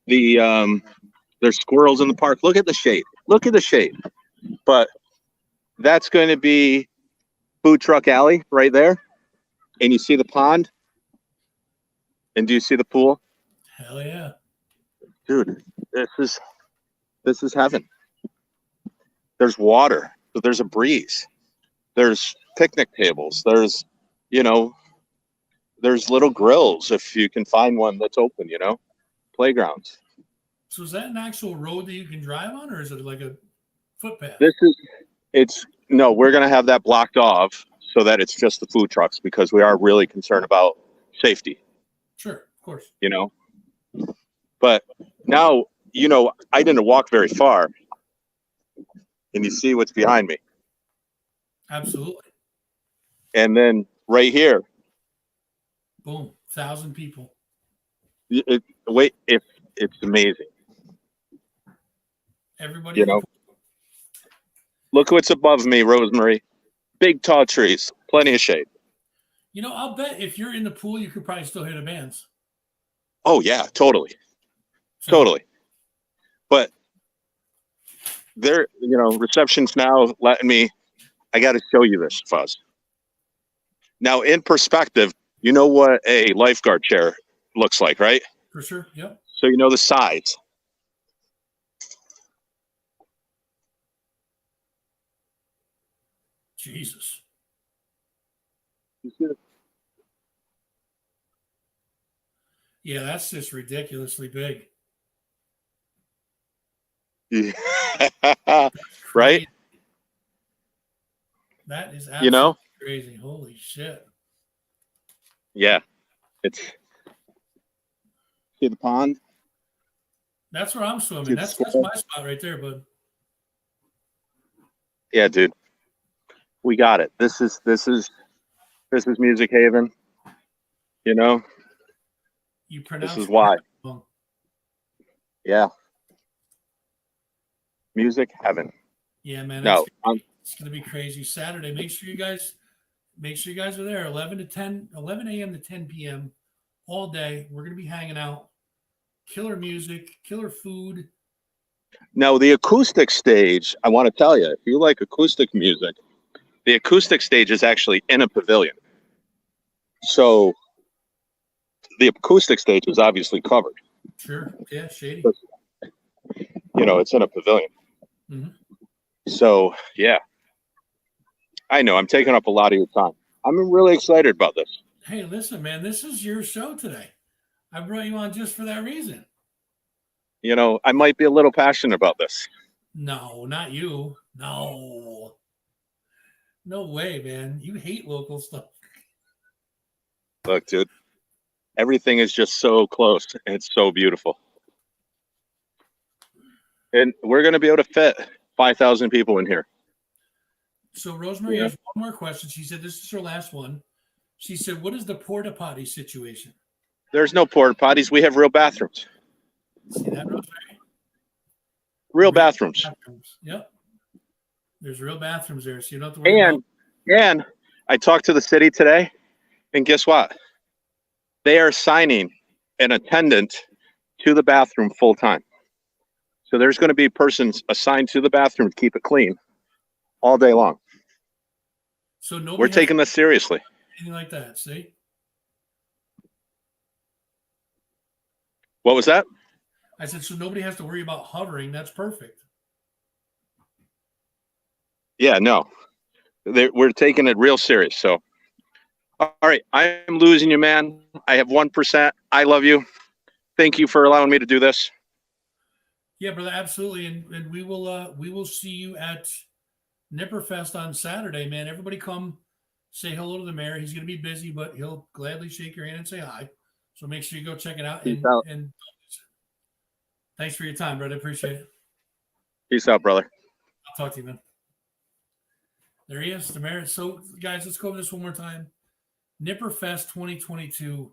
the. There's squirrels in the park. Look at the shade. Look at the shade. But that's going to be Food Truck Alley right there. And you see the pond. And do you see the pool? Hell yeah. Dude, this is heaven. There's water. There's a breeze. There's picnic tables. There's, there's little grills if you can find one that's open, playgrounds. So is that an actual road that you can drive on, or is it like a footpath? We're going to have that blocked off so that it's just the food trucks because we are really concerned about safety. Sure, of course. But now, I didn't walk very far. And you see what's behind me. Absolutely. And then right here. Boom. 1,000 people. It's amazing. Everybody. Look what's above me, Rosemary. Big, tall trees. Plenty of shade. I'll bet if you're in the pool, you could probably still hear the bands. Oh, yeah, totally. So, Totally. But reception's now letting me, I got to show you this, Fuzz. Now, in perspective, you know what a lifeguard chair looks like, right? for sure. Yep. So you know the size. Jesus. Yeah, that's just ridiculously big. Right? That is absolutely crazy. Holy shit. Yeah. See the pond? That's where I'm swimming. That's my spot right there, bud. Yeah, dude. We got it. This is Music Haven. You pronounce This is why. wrong. Yeah. Music Heaven. Yeah, man. No, It's gonna be crazy. Saturday. Make sure you guys are there 11 a.m. to 10 p.m. all day. We're gonna be hanging out. Killer music, killer food. now the acoustic stage, I want to tell you, if you like acoustic music, the acoustic stage is actually in a pavilion. So the acoustic stage is obviously covered. Sure. Yeah, shady. It's in a pavilion. Mm-hmm. So, yeah. I know, I'm taking up a lot of your time. I'm really excited about this. Hey, listen, man, this is your show today. I brought you on just for that reason. I might be a little passionate about this. No, not you. No. No way, man. You hate local stuff. Look, dude, everything is just so close and it's so beautiful. And we're going to be able to fit 5,000 people in here. So Rosemary has one more question. She said, this is her last one. She said, what is the porta potty situation? There's no porta potties. We have real bathrooms. See that, Rosemary? Real bathrooms. Yep. There's real bathrooms there, so you don't have to worry about. And I talked to the city today, and guess what? They are assigning an attendant to the bathroom full time. So there's going to be persons assigned to the bathroom to keep it clean all day long. So we're taking this seriously. Anything like that, see? What was that? I said, so nobody has to worry about hovering. That's perfect. Yeah, no. We're taking it real serious. So, all right, I'm losing you, man. I have 1%. I love you. Thank you for allowing me to do this. Yeah, brother, absolutely. And we will see you at Nipperfest on Saturday, man. Everybody come say hello to the mayor. He's going to be busy, but he'll gladly shake your hand and say hi. So make sure you go check it out. And thanks for your time, brother. I appreciate it. Peace out, brother. I'll talk to you, man. There he is, the mayor. So, guys, let's go over this one more time. Nipperfest 2022,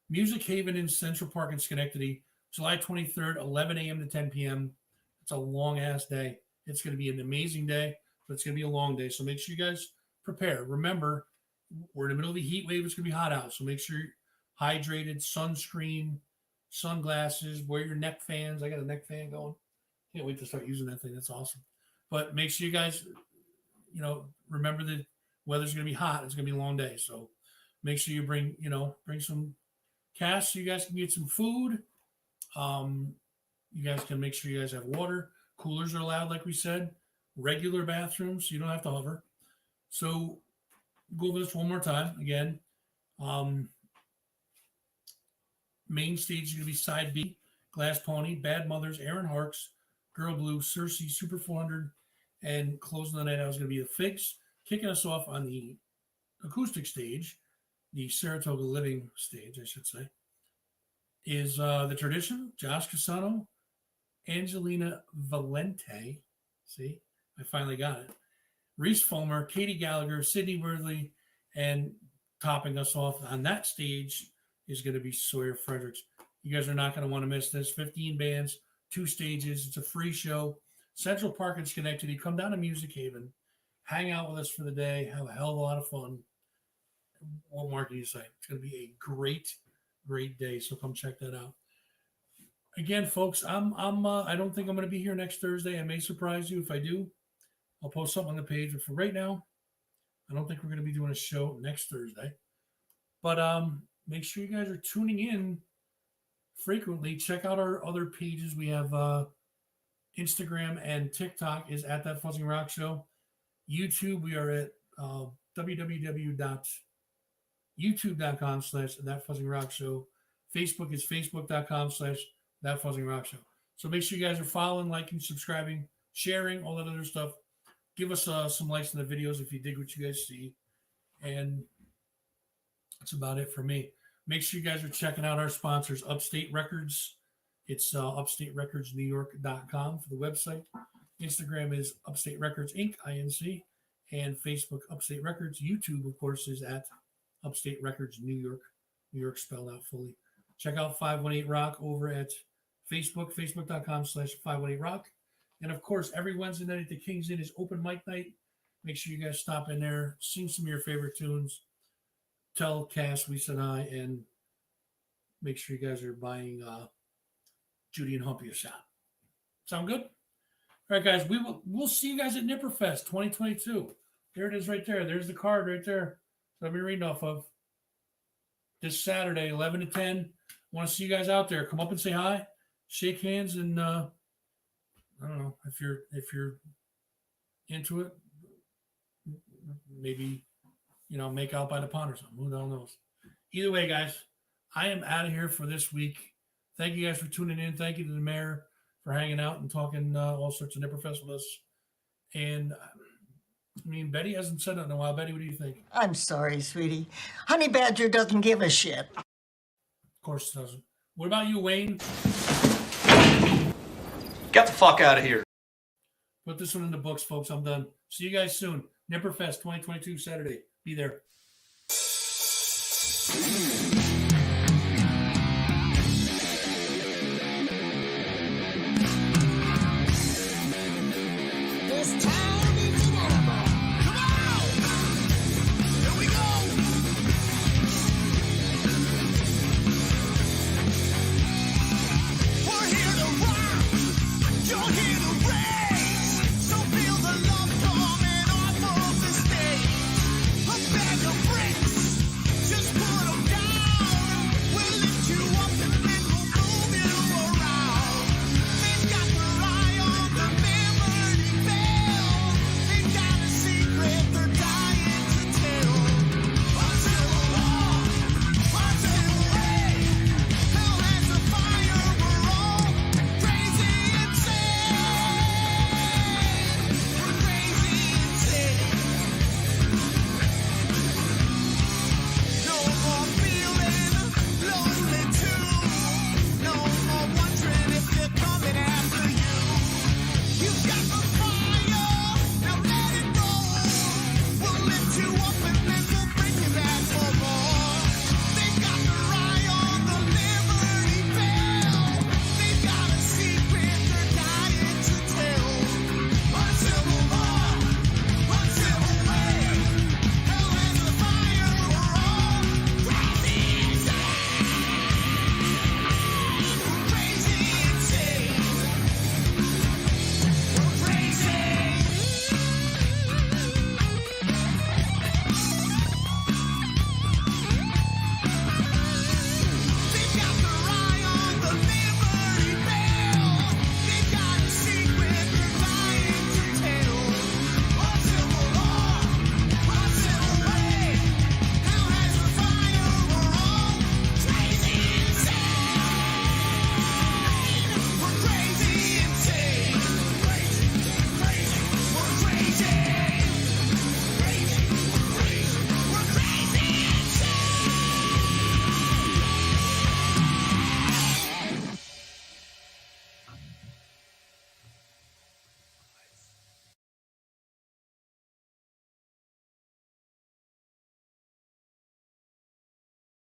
Music Haven in Central Park in Schenectady, July 23rd, 11 a.m. to 10 p.m. It's a long-ass day. It's going to be an amazing day, but it's going to be a long day. So make sure you guys prepare. Remember, we're in the middle of the heat wave. It's going to be hot out. So make sure you're hydrated, sunscreen, sunglasses, wear your neck fans. I got a neck fan going. Can't wait to start using that thing. That's awesome. But make sure you guys, remember the weather's going to be hot. It's going to be a long day. So make sure you bring some cash so you guys can get some food. You guys can make sure you guys have water. Coolers are allowed, like we said. Regular bathrooms, so you don't have to hover. So go over this one more time. Again, main stage is going to be side B, Glass Pony, Bad Mothers, Aaron Harks, Girl Blue, Cersei, Super 400, and closing the night out is going to be the Figs. Kicking us off on the acoustic stage, the Saratoga Living stage, I should say, is The Tradition, Josh Casano, Angelina Valente. See, I finally got it. Reese Fulmer, Katie Gallagher, Sydney Worthley, and topping us off on that stage is going to be Sawyer Fredericks. You guys are not going to want to miss this. 15 bands, 2 stages. It's a free show. Central Park in Schenectady. Come down to Music Haven. Hang out with us for the day. Have a hell of a lot of fun. What more can you say? It's going to be a great, great day. So come check that out. again, folks, I don't think I'm going to be here next Thursday. I may surprise you. If I do, I'll post something on the page. But for right now, I don't think we're going to be doing a show next Thursday. But make sure you guys are tuning in frequently. Check out our other pages. We have Instagram and TikTok is at That Fuzzing Rock Show. YouTube, we are at www.youtube.com/That Fuzzing Rock Show. Facebook is facebook.com/That Fuzzing Rock Show. So make sure you guys are following, liking, subscribing, sharing, all that other stuff. Give us some likes in the videos if you dig what you guys see. And that's about it for me. Make sure you guys are checking out our sponsors, Upstate Records. It's upstaterecordsnewyork.com for the website. Instagram is Upstate Records Inc., INC. And Facebook, Upstate Records. YouTube, of course, is at Upstate Records New York. New York spelled out fully. Check out 518 Rock over at Facebook, facebook.com/518rock. And of course, every Wednesday night at the King's Inn is open mic night. Make sure you guys stop in there, sing some of your favorite tunes, tell Cass we said hi, and make sure you guys are buying Judy and Humpy a shot. Sound good? All right, guys, we'll see you guys at Nipperfest 2022. There it is right there. There's the card right there. Let me read off of. This Saturday, 11 to 10. Want to see you guys out there. Come up and say hi, shake hands, and I don't know if you're into it. Maybe make out by the pond or something. Who the hell knows? Either way, guys, I am out of here for this week. Thank you guys for tuning in. Thank you to the mayor for hanging out and talking all sorts of Nipperfest with us. And Betty hasn't said that in a while. Betty, what do you think? I'm sorry, sweetie. Honey Badger doesn't give a shit. Of course it doesn't. What about you, Wayne? Get the fuck out of here. Put this one in the books, folks. I'm done. See you guys soon. Nipperfest 2022 Saturday. Be there.